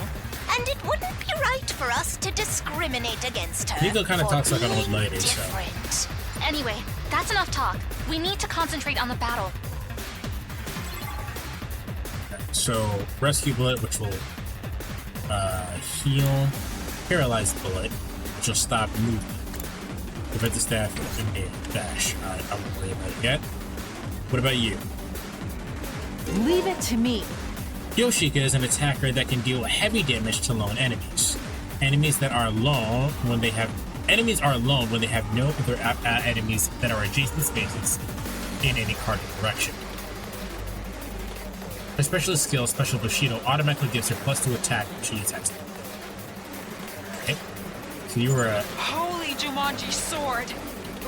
And it wouldn't be right for us to discriminate against her. Nico kind of for talks like an old being lady, so. different. Anyway, that's enough talk. We need to concentrate on the battle. So, Rescue Bullet, which will heal. Paralyzed Bullet, which will stop movement. Prevent the staff and dash. I won't worry about it yet. What about you? Leave it to me. Yoshika is an attacker that can deal heavy damage to lone enemies. Enemies are alone when they have no other enemies that are adjacent spaces in any cardinal direction. Her specialist skill, Special Bushido, automatically gives her +2 attack when she attacks them. Okay. So you were a... Holy Jumanji sword!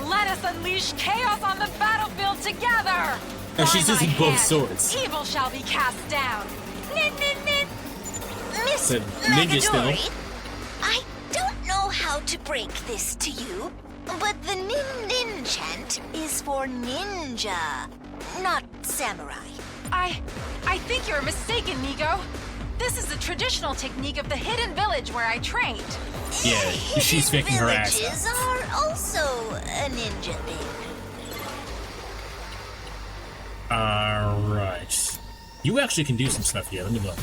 Let us unleash chaos on the battlefield together! Oh, she's By my using both hand, swords. Evil shall be cast down! Nin, nin, nin. Miss The ninja still. Magadori, I don't know how to break this to you, but the Nin Nin chant is for ninja, not samurai. I think you're mistaken, Nico. This is the traditional technique of the hidden village where I trained. Yeah, she's faking her ass Villages off. are also a ninja thing. Alright. You actually can do some stuff here. Let me look.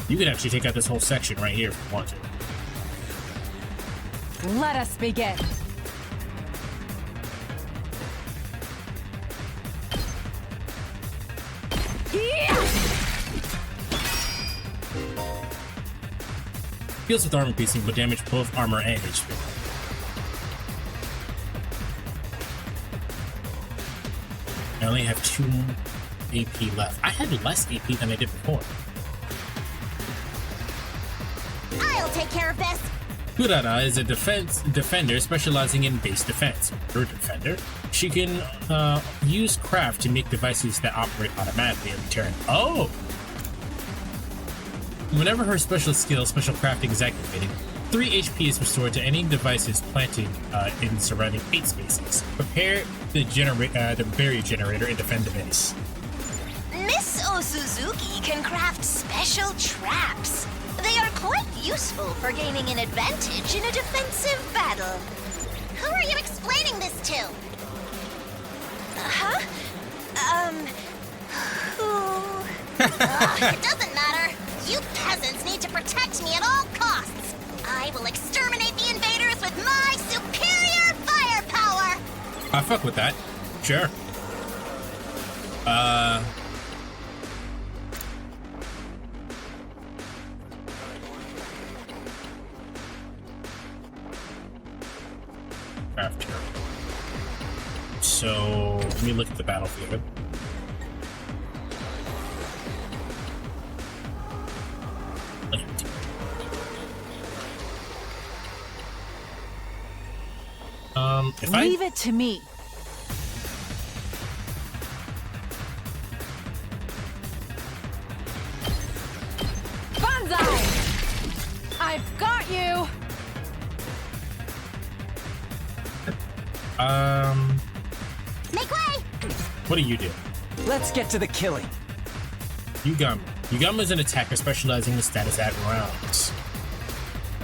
You can actually take out this whole section right here if you want to. Let us begin. Heals with armor piercing, but damage both armor and HP. I only have 2 AP left. I had less AP than I did before. I'll take care of this. Kurara is a defender specializing in base defense. Her defender, she can use craft to make devices that operate automatically every turn. Oh! Whenever her special skill, Special Crafting, is activated, 3 HP is restored to any devices planted in surrounding 8 spaces. Prepare the barrier generator and defend the base. Miss Osuzuki can craft special traps. They are quite useful for gaining an advantage in a defensive battle. Who are you explaining this to? Huh? Who? It doesn't matter. You peasants need to protect me at all costs. I will exterminate the invaders with my superior firepower. I fuck with that. Sure. Craft here. So, let me look at the battlefield. Leave it to me. Banzai! I've got you! Make way! What do you do? Let's get to the killing. Yugama. Yugama is an attacker specializing in status at rounds.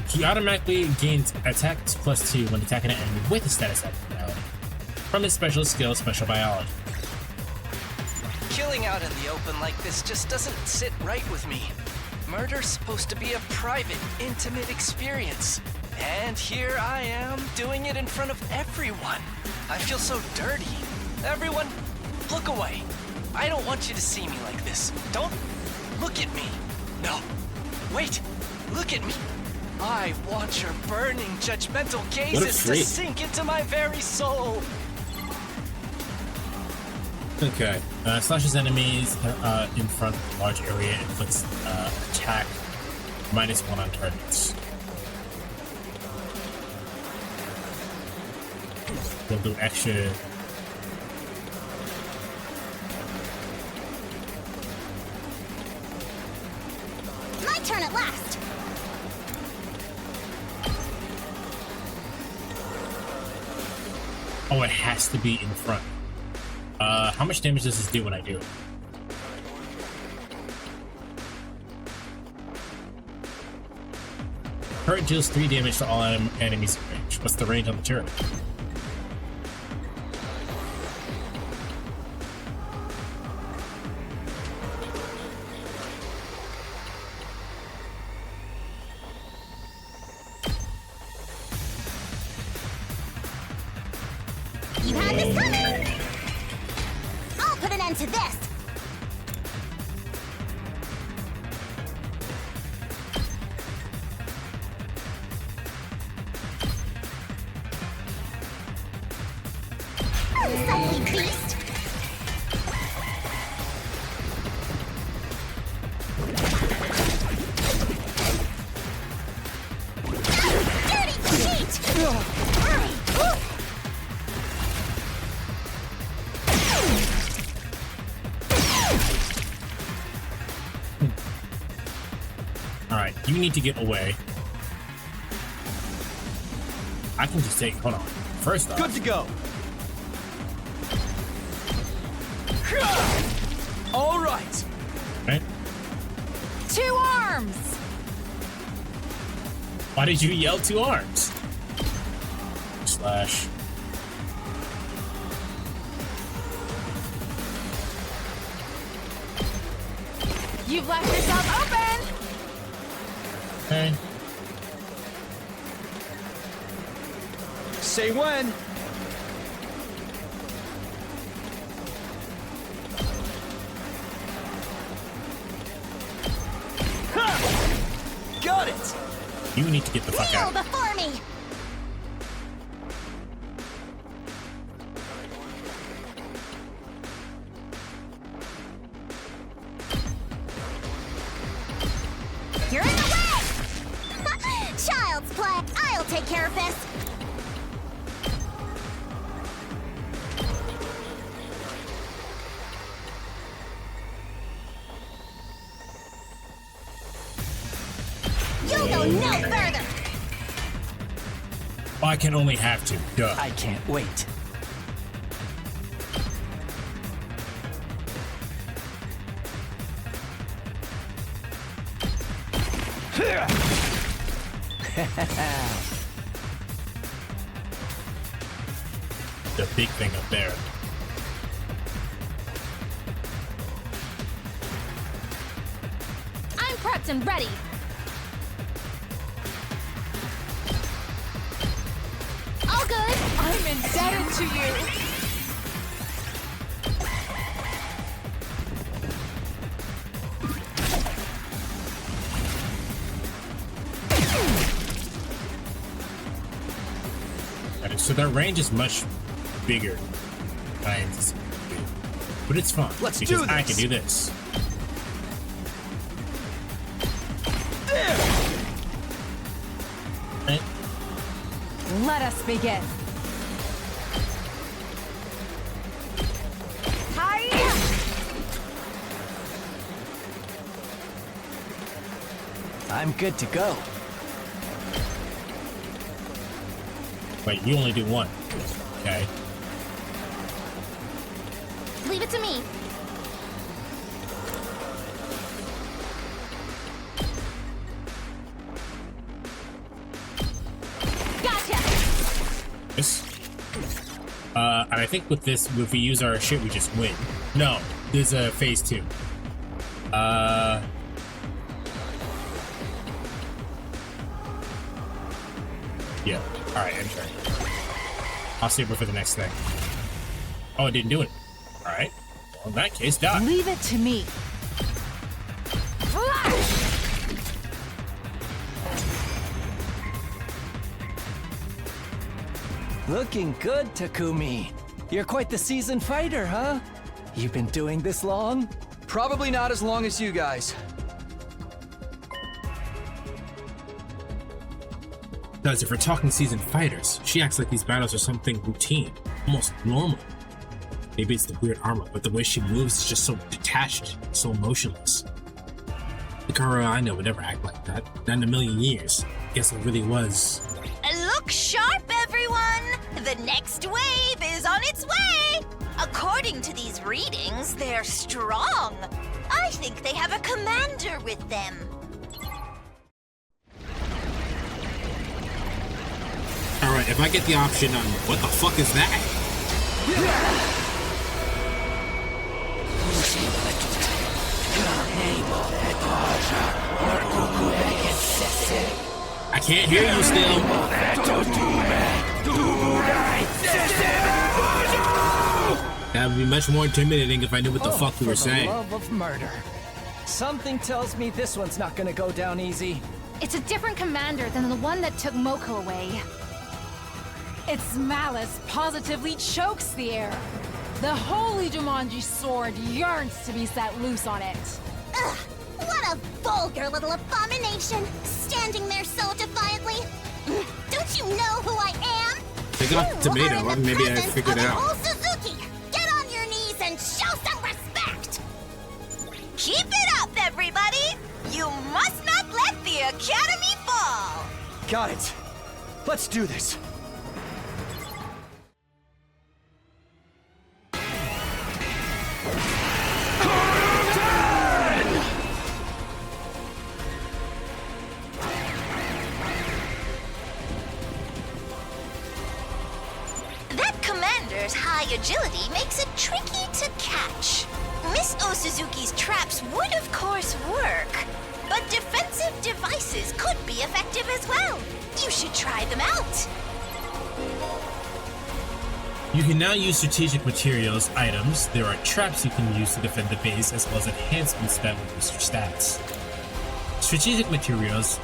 He automatically gains attacks +2 when attacking an enemy with a status abnormality from his special skill, Special Biology. Killing out in the open like this just doesn't sit right with me. Murder's supposed to be a private, intimate experience. And here I am, doing it in front of everyone. I feel so dirty. Everyone, look away. I don't want you to see me like this. Don't look at me. No, wait, look at me. I want your burning, judgmental gazes to sink into my very soul. Okay. Slashes enemies in front of a large area and inflicts attack -1 on targets. We'll do extra. My turn at last. Oh, it has to be in front. How much damage does this do when I do it? Turret deals 3 damage to all enemies in range. What's the range on the turret? You had this coming! I'll put an end to this! Unsightly beast! Dirty cheat! Alright, you need to get away. I can just take. Hold on. First off. Good to go. All right. Right? 2 arms! Why did you yell 2 arms? Slash. You've left yourself open! Okay. Say when. Ha! Got it. You need to get the fuck Kneel out. before me! You're in the way! Child's play. I'll take care of this. You'll go no further. I can only have to. Duh. I can't wait. The big thing up there. I'm prepped and ready. All good. I'm indebted to you! So their range is much bigger than I anticipated. But it's fun. Let's because do this. I can do this. Right? Let us begin. Hi! I'm good to go. Wait, you only do 1. Okay. Leave it to me. Gotcha. This. And I think with this, if we use our shit, we just win. No, there's a phase 2. Yeah. Alright, enter. I'll save her for the next thing. Oh, it didn't do it. Alright. Well, in that case, die. Leave it to me. Looking good, Takumi. You're quite the seasoned fighter, huh? You've been doing this long? Probably not as long as you guys. Because if we're talking seasoned fighters, she acts like these battles are something routine, almost normal. Maybe it's the weird armor, but the way she moves is just so detached, so emotionless. The Kara I know would never act like that. Not in a million years. Guess it really was. Look sharp, everyone! The next wave is on its way! According to these readings, they're strong. I think they have a commander with them. Alright, if I get the option on what the fuck is that? I can't hear you still. That would be much more intimidating if I knew what the fuck we were saying. For the love of murder. Something tells me this one's not gonna go down easy. It's a different commander than the one that took Moko away. Its malice positively chokes the air. The holy Jumanji sword yearns to be set loose on it. Ugh, what a vulgar little abomination, standing there so defiantly. Don't you know who I am? Pick up tomato, and maybe I figured it out. Old Suzuki, get on your knees and show some respect. Keep it up, everybody! You must not let the Academy fall! Got it. Let's do this. High agility makes it tricky to catch. Miss Osuzuki's traps would of course work, but defensive devices could be effective as well. You should try them out. You can now use strategic materials items. There are traps you can use to defend the base, as well as enhancements that will boost your stats. Strategic materials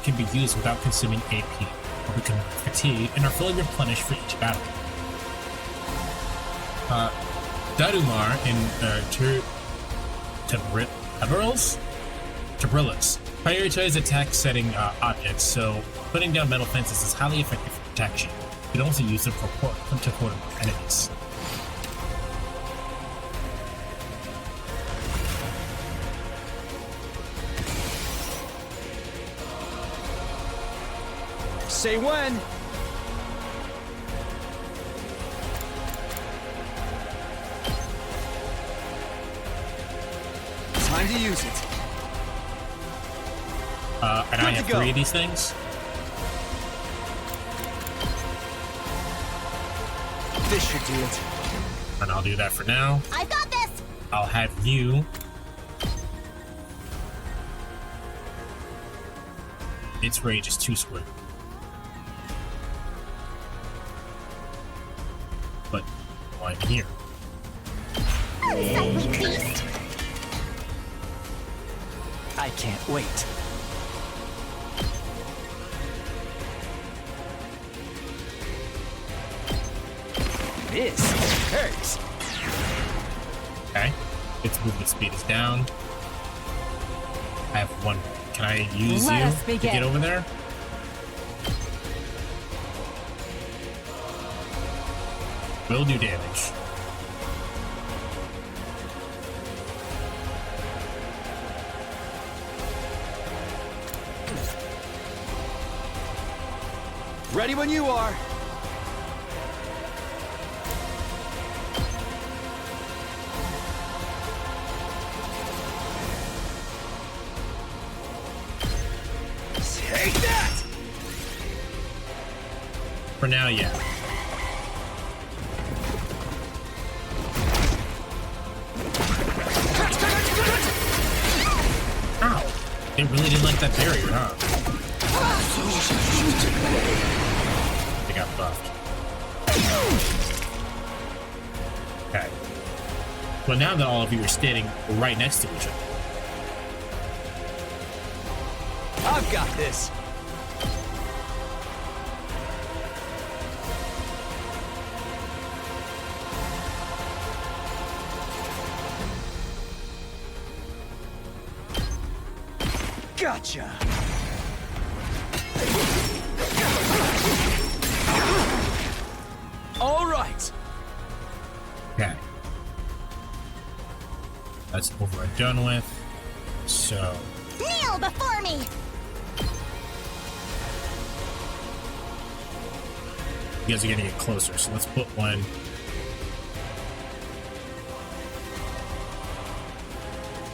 can be used without consuming AP, or become fatigued, and are fully replenished for each battle. Darumar and Tabrillas prioritize attack setting objects, so putting down metal fences is highly effective for protection. You can also use them to quarter enemies. Say when. Time to use it. And I have 3 of these things. This should do it. And I'll do that for now. I've got this. I'll have you. Its range is 2 square. But why am I here? Unsightly beast. I can't wait. This hurts. Okay. Its movement speed is down. I have 1. Can I use you to get over there? Will do damage. Ready when you are. Take that! For now, yeah. Ow! They really didn't like that barrier, huh? got buffed. Okay. Well, now that all of you are standing right next to each other. I've got this. Gotcha. All right. Okay. That's over and done with. So. Kneel before me! You guys are gonna get closer, so let's put one.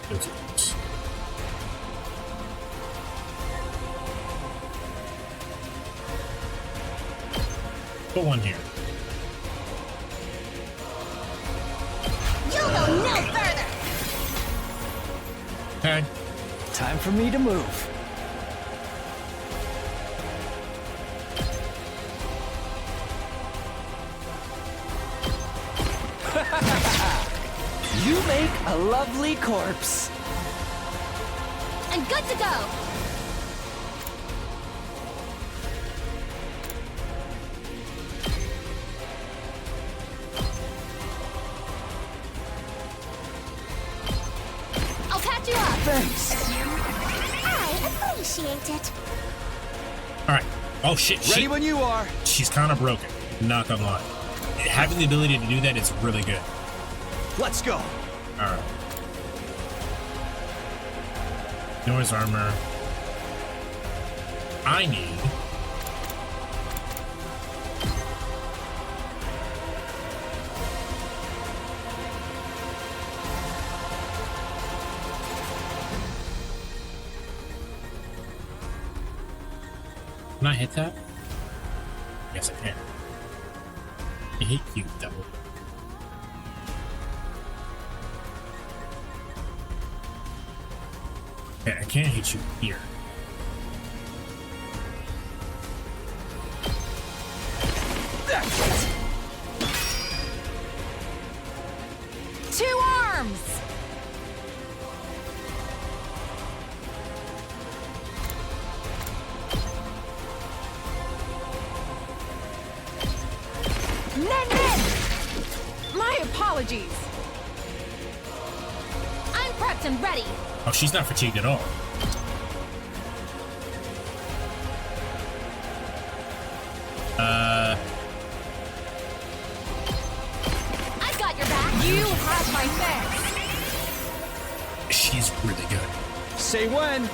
Those are close. Put one here. You'll go no further! Okay. Time for me to move. You make a lovely corpse. I'm good to go. I'll catch you up. Thanks. I appreciate it. Alright. Oh shit. Ready when you are. She's kind of broken. Not gonna lie. Having the ability to do that is really good. Let's go. Alright. Noise armor. I need. Can I hit that? Yes, I can. I hate you, devil. Okay, I can't hit you here. That's it. 2 arms! Nen! My apologies. I'm prepped and ready. Oh, she's not fatigued at all. I've got your back. You have my thanks. She's really good. Say when.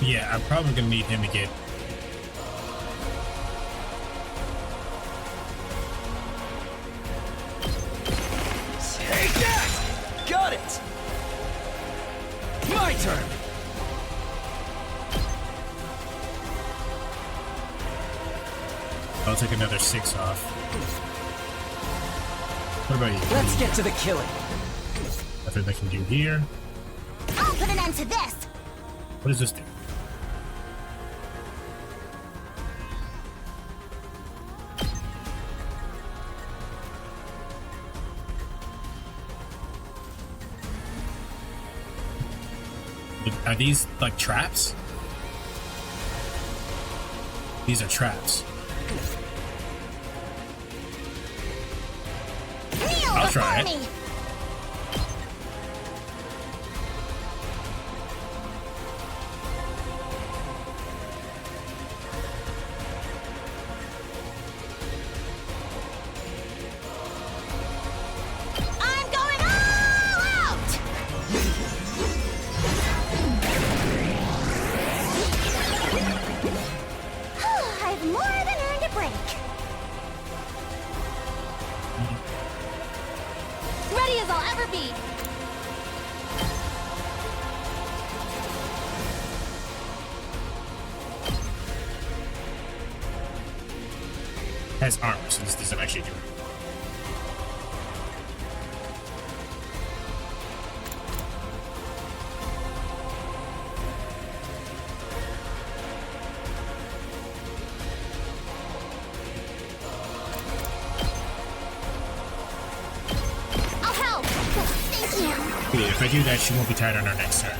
Yeah, I'm probably gonna need him to get. Take that! Got it! My turn! I'll take another 6 off. What about you? Let's get to the killing. Nothing I can do here. I'll put an end to this! What does this do? Are these like traps? These are traps. Kneel I'll try before it. me! I'm going all out! I've more than earned a break. has armor, so this doesn't actually do it. I'll help. Thank you. Yeah, if I do that, she won't be tired on our next turn.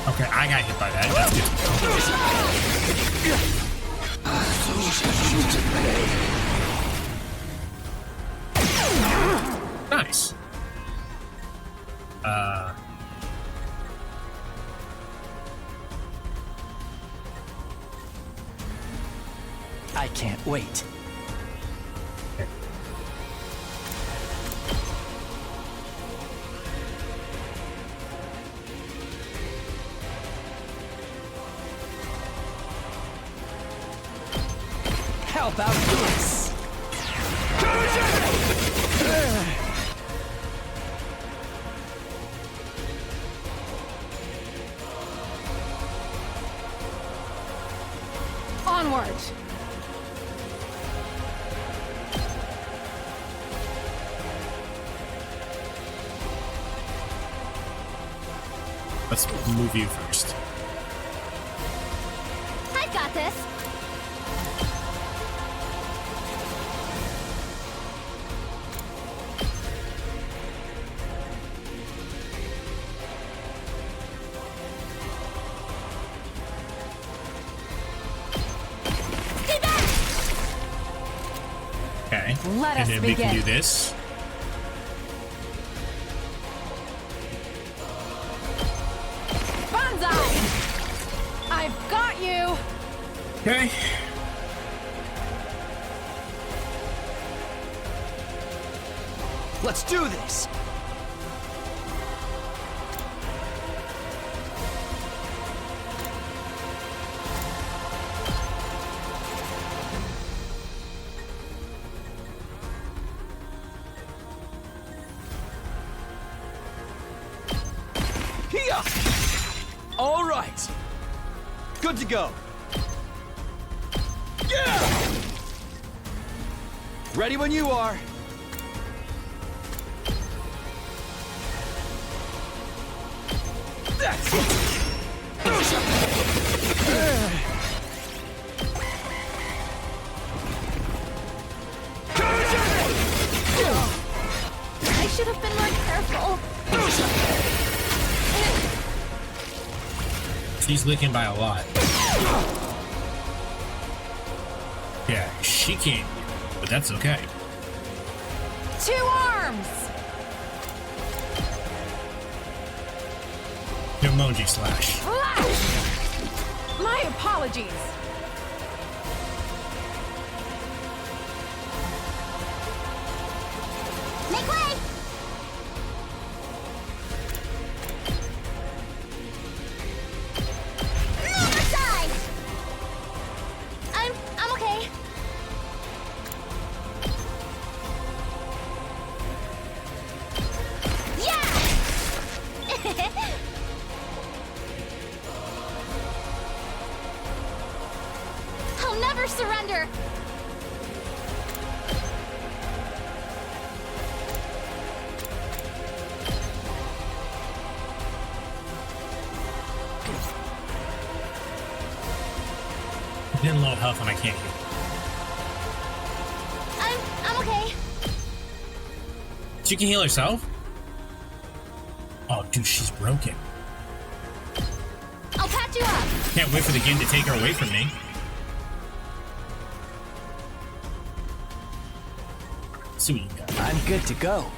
Okay, I got hit by that. That's good. Nice. I can't wait. How about this? Onward! Let's move you first. I've got this. Okay. Let and us then we can begin. do this. Banzai! I've got you! Okay. Let's do this! Here! All right. Good to go. Yeah! Ready when you are. That's it! I should have been more careful. She's licking by a lot. Yeah, she can't, but that's okay. 2 arms! Emoji slash. Flash! My apologies. Make way. Move aside. I'm okay. Yeah. I'll never surrender. Getting low health and I can't heal. I'm okay. She can heal herself? Oh, dude, she's broken. I'll patch you up. Can't wait for the game to take her away from me. See what you got. I'm good to go.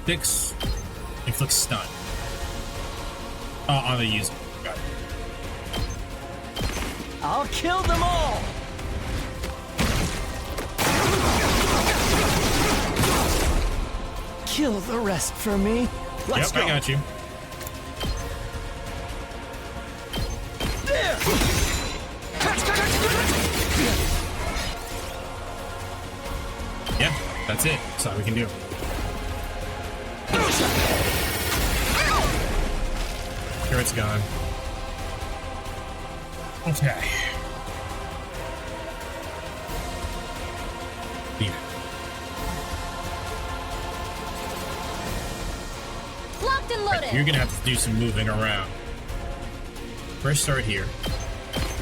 Fix. Inflict stun. Oh, on the user. Got it. I'll kill them all! Kill the rest for me. Let's Yep, go. I got you. There! Yeah, that's that's it. That's all we can do. Here it's gone. Okay. Yeah. Locked and loaded. You're gonna have to do some moving around. First start here.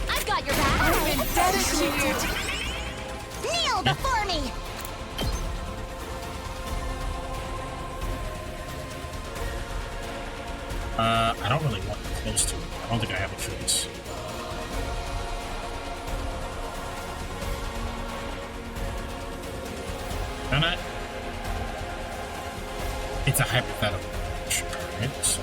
I've got your back. I've been dedicated. Kneel before me. I don't really want to close to it. I don't think I have a choice. Can I? It's a hypothetical. Sure, right? So.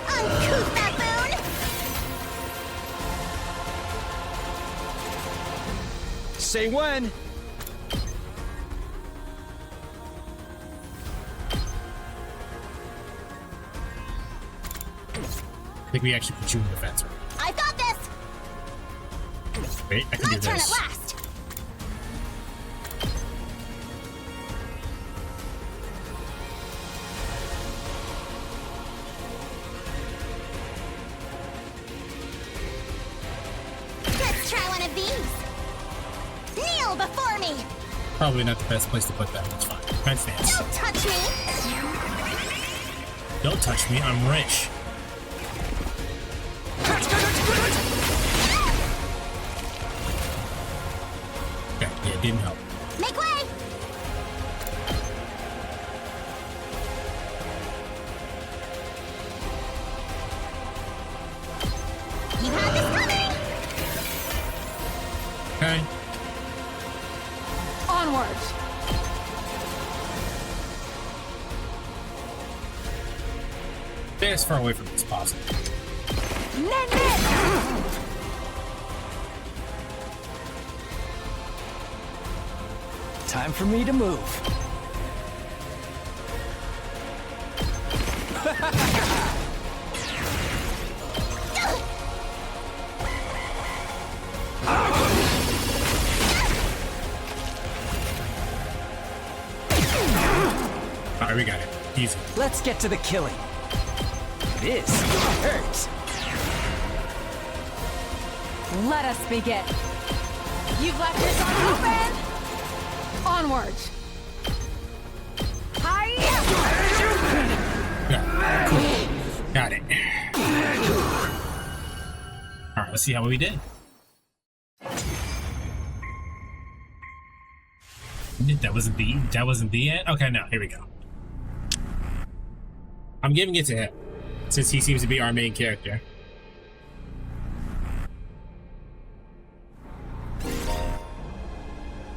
Uncouth baboon! Say when. I think we actually put you in defense. I've got this! Wait, I can My do turn this. at last! Let's try one of these! Kneel before me! Probably not the best place to put that. It's fine. Fence dance. Don't touch me! Don't touch me. I'm rich. Okay, yeah, it didn't help. Make way! You had this coming! Okay. Onward. Stay as far away from it as possible. Time for me to move. Alright, we got it. Easy. Let's get to the killing. This hurts. Let us begin. You've left your door open. Onward. Yeah, cool. Got it. Alright, let's see how we did. That wasn't the end? Okay, no, here we go. I'm giving it to him, since he seems to be our main character.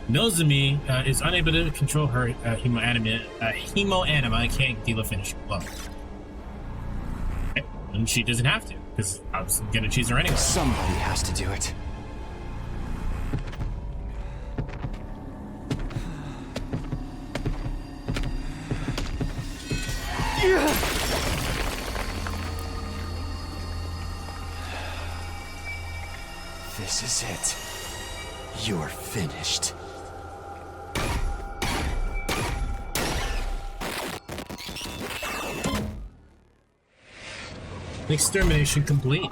Nozomi is unable to control her hemoanima and can't deal a finishing blow. Okay. And she doesn't have to, because I was gonna choose her anyway. Somebody has to do it. This is it. You're finished. Extermination complete.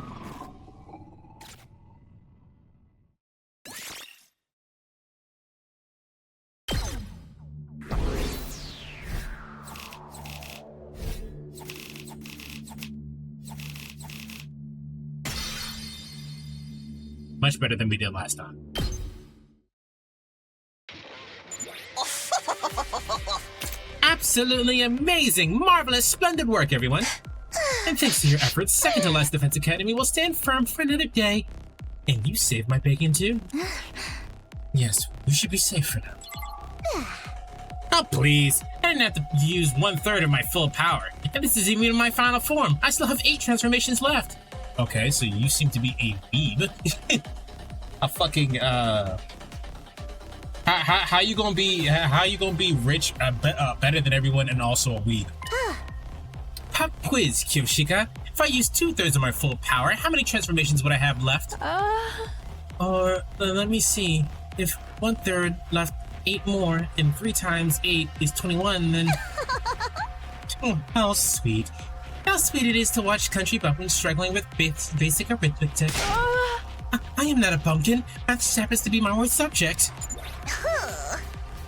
Much better than we did last time. Absolutely amazing, marvelous, splendid work, everyone. And thanks to your efforts, Second to Last Defense Academy will stand firm for another day. And you saved my bacon too? Yes, we should be safe for now. Oh, please. I didn't have to use 1/3 of my full power. And this is even my final form. I still have 8 transformations left. Okay, so you seem to be a weeb. A fucking, How you gonna be rich, better than everyone and also a weeb? Pop quiz, Kyoshika. If I use 2/3 of my full power, how many transformations would I have left? Or, let me see. If 1/3 left 8 more, and 3 times 8 is 21, then... Oh, how sweet. How sweet it is to watch country bumpkins struggling with basic arithmetic. I am not a pumpkin. That just happens to be my worst subject.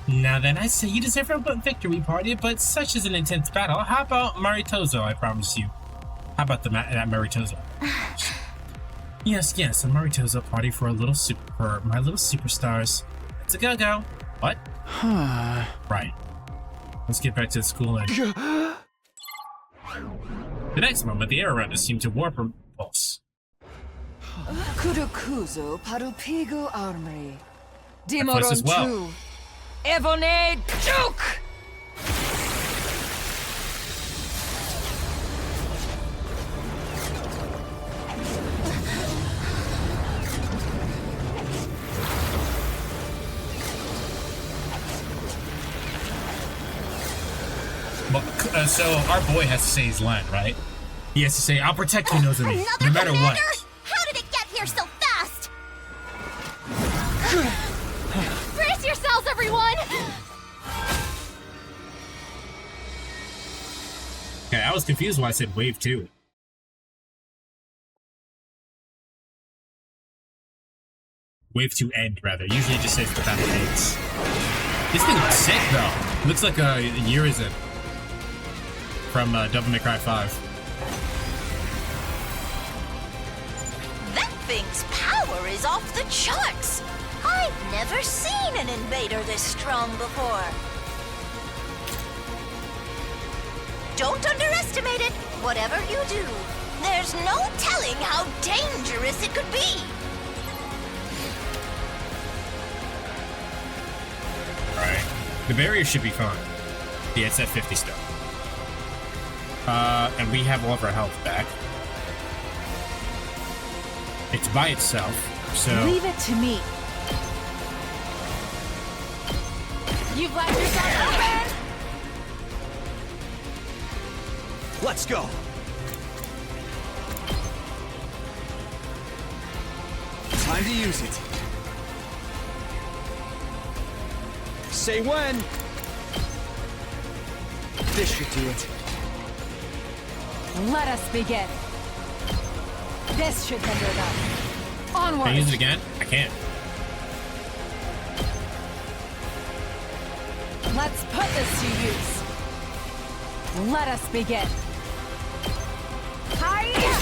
Now then, I say you deserve a victory party, but such is an intense battle. How about Maritozo, I promise you? How about that Maritozo? Yes, a Maritozo party for my little superstars. It's a go-go. What? Right. Let's get back to the school and... The next moment, the air around us seemed to warp or pulse. Kurukuzo Parupigu Armory. Dimoron as well. 2. Evone Duke! So our boy has to say his line, right? He has to say, "I'll protect you, Nozomi, no matter what." How did it get here so fast? Brace yourselves, everyone! Okay, I was confused why I said wave 2. Wave 2 end, rather. Usually it just says the battle ends. This thing looks sick, though. Looks like a Urizen from Devil May Cry 5. That thing's power is off the charts. I've never seen an invader this strong before. Don't underestimate it, whatever you do. There's no telling how dangerous it could be. Alright. The barrier should be fine. Yeah, it's at 50 still. And we have all of our health back. It's by itself, so... Leave it to me. You've left yourself open! Let's go. Time to use it. Say when. This should do it. Let us begin. This should hinder them. Onward. Can I use it again? I can't. Let's put this to use. Let us begin. Hiya!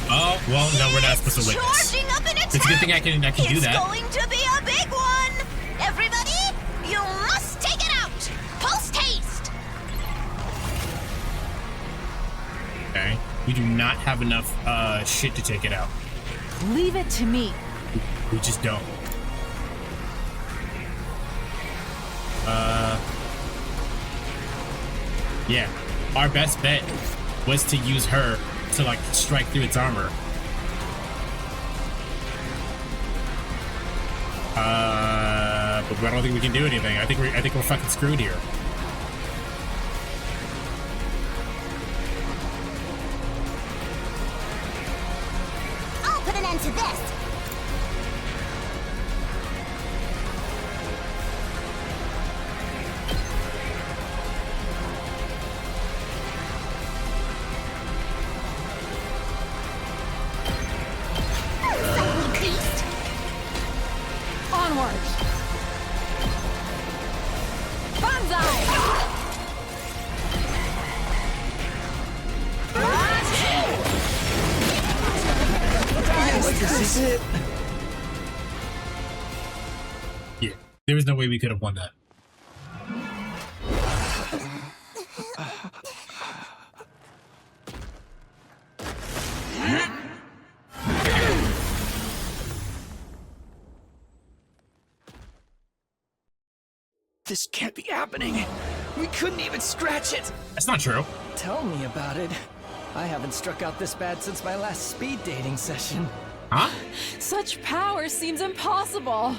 Oh, well, no, we're not supposed to witness. Charging up an attack. It's a good thing I can do that. It's going to be a big one. Everybody, you must take it out. Post haste. Okay. We do not have enough shit to take it out. Leave it to me. We just don't. Yeah. Our best bet was to use her to, like, strike through its armor. But I don't think we can do anything. I think we're fucking screwed here. I'll put an end to this. Onward. Banzai. This is it. Yeah. There was no way we could have won that. This can't be happening. We couldn't even scratch it. That's not true. Tell me about it. I haven't struck out this bad since my last speed dating session. Huh? Such power seems impossible.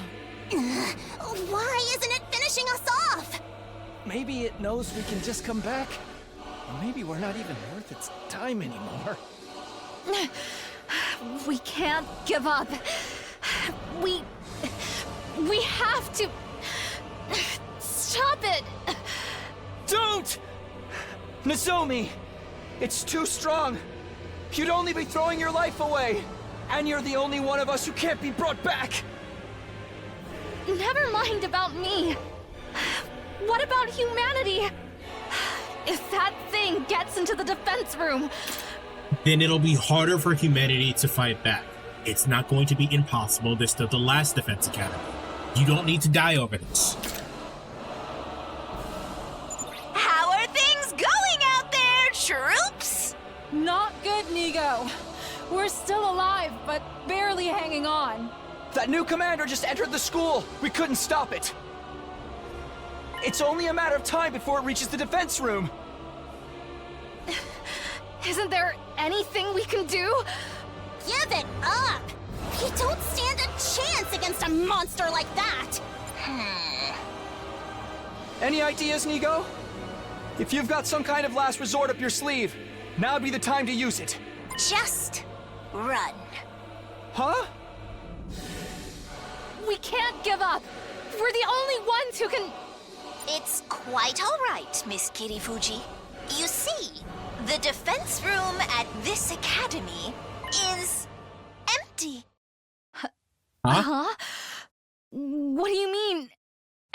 Why isn't it finishing us off? Maybe it knows we can just come back. Maybe we're not even worth its time anymore. We can't give up. We have to stop it. Don't! Nozomi! It's too strong. You'd only be throwing your life away. And you're the only one of us who can't be brought back. Never mind about me. What about humanity? If that thing gets into the defense room, then it'll be harder for humanity to fight back. It's not going to be impossible. They're still the last Defense Academy. You don't need to die over this. How are things going out there, troops? Not good, Nigo. We're still alive, but barely hanging on. That new commander just entered the school. We couldn't stop it. It's only a matter of time before it reaches the defense room. isn't there anything we can do? Give it up! You don't stand a chance against a monster like that! Any ideas, Nigo? If you've got some kind of last resort up your sleeve, now'd be the time to use it. Just run. Huh? We can't give up. We're the only ones who can... It's quite all right, Miss Kirifuji. You see, the defense room at this academy is empty. Huh? What do you mean,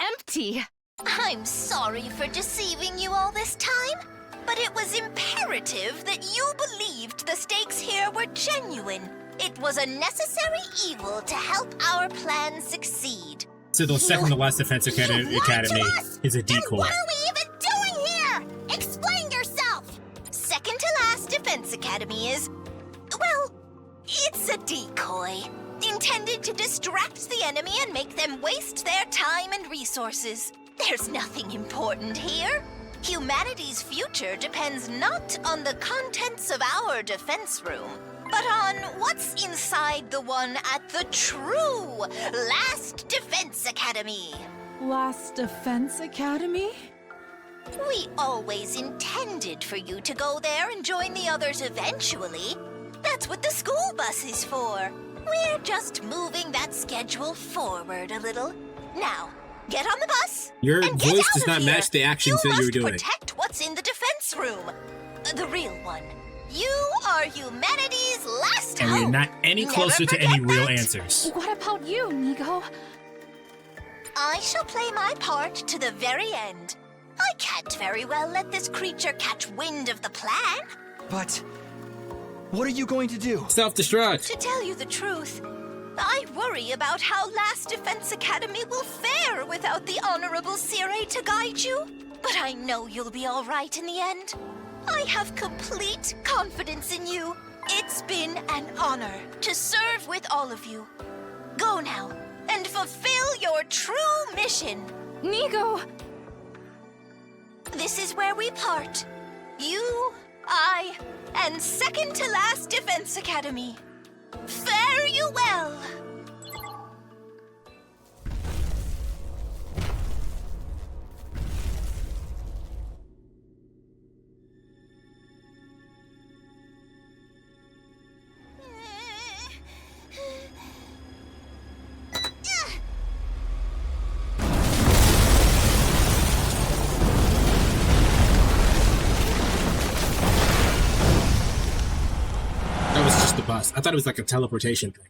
empty? I'm sorry for deceiving you all this time, but it was imperative that you believed the stakes here were genuine. It was a necessary evil to help our plan succeed. So the second to last Defense Academy is a decoy. What are we even doing here? Explain yourself! Second to last Defense Academy is, well, it's a decoy. Intended to distract the enemy and make them waste their time and resources. There's nothing important here. Humanity's future depends not on the contents of our defense room, but on what's inside the one at the true Last Defense Academy. Last Defense Academy? We always intended for you to go there and join the others eventually. That's what the school bus is for. We're just moving that schedule forward a little. Now, get on the bus. Your and get voice out does of not here. match the actions that you're doing. You must protect what's in the defense room. The real one. You are humanity's last And hope. we're not any closer to any real answers. What about you, Nigo? I shall play my part to the very end. I can't very well let this creature catch wind of the plan. But what are you going to do? Self-destruct. To tell you the truth, I worry about how Last Defense Academy will fare without the Honorable Sirei to guide you. But I know you'll be all right in the end. I have complete confidence in you. It's been an honor to serve with all of you. Go now and fulfill your true mission. Nigo! This is where we part. You, I, and second to last Defense Academy. Fare you well. That was just the bus. I thought it was like a teleportation thing.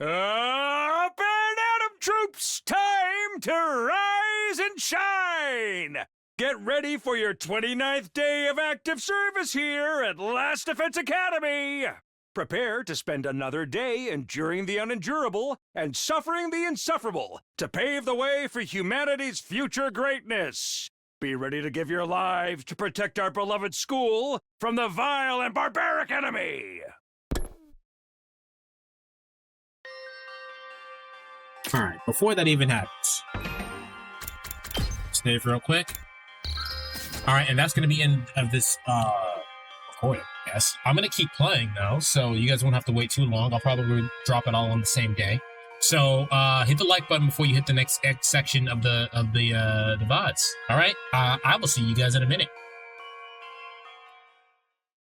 Up and at 'em, troops! Time to rise and shine! Get ready for your 29th day of active service here at Last Defense Academy! Prepare to spend another day enduring the unendurable and suffering the insufferable to pave the way for humanity's future greatness. Be ready to give your lives to protect our beloved school from the vile and barbaric enemy! Alright, before that even happens. Save real quick. Alright, and that's gonna be end of this recording. Yes, I'm gonna keep playing though, so you guys won't have to wait too long. I'll probably drop it all on the same day. So hit the like button before you hit the next section of the VODs. All right, I will see you guys in a minute.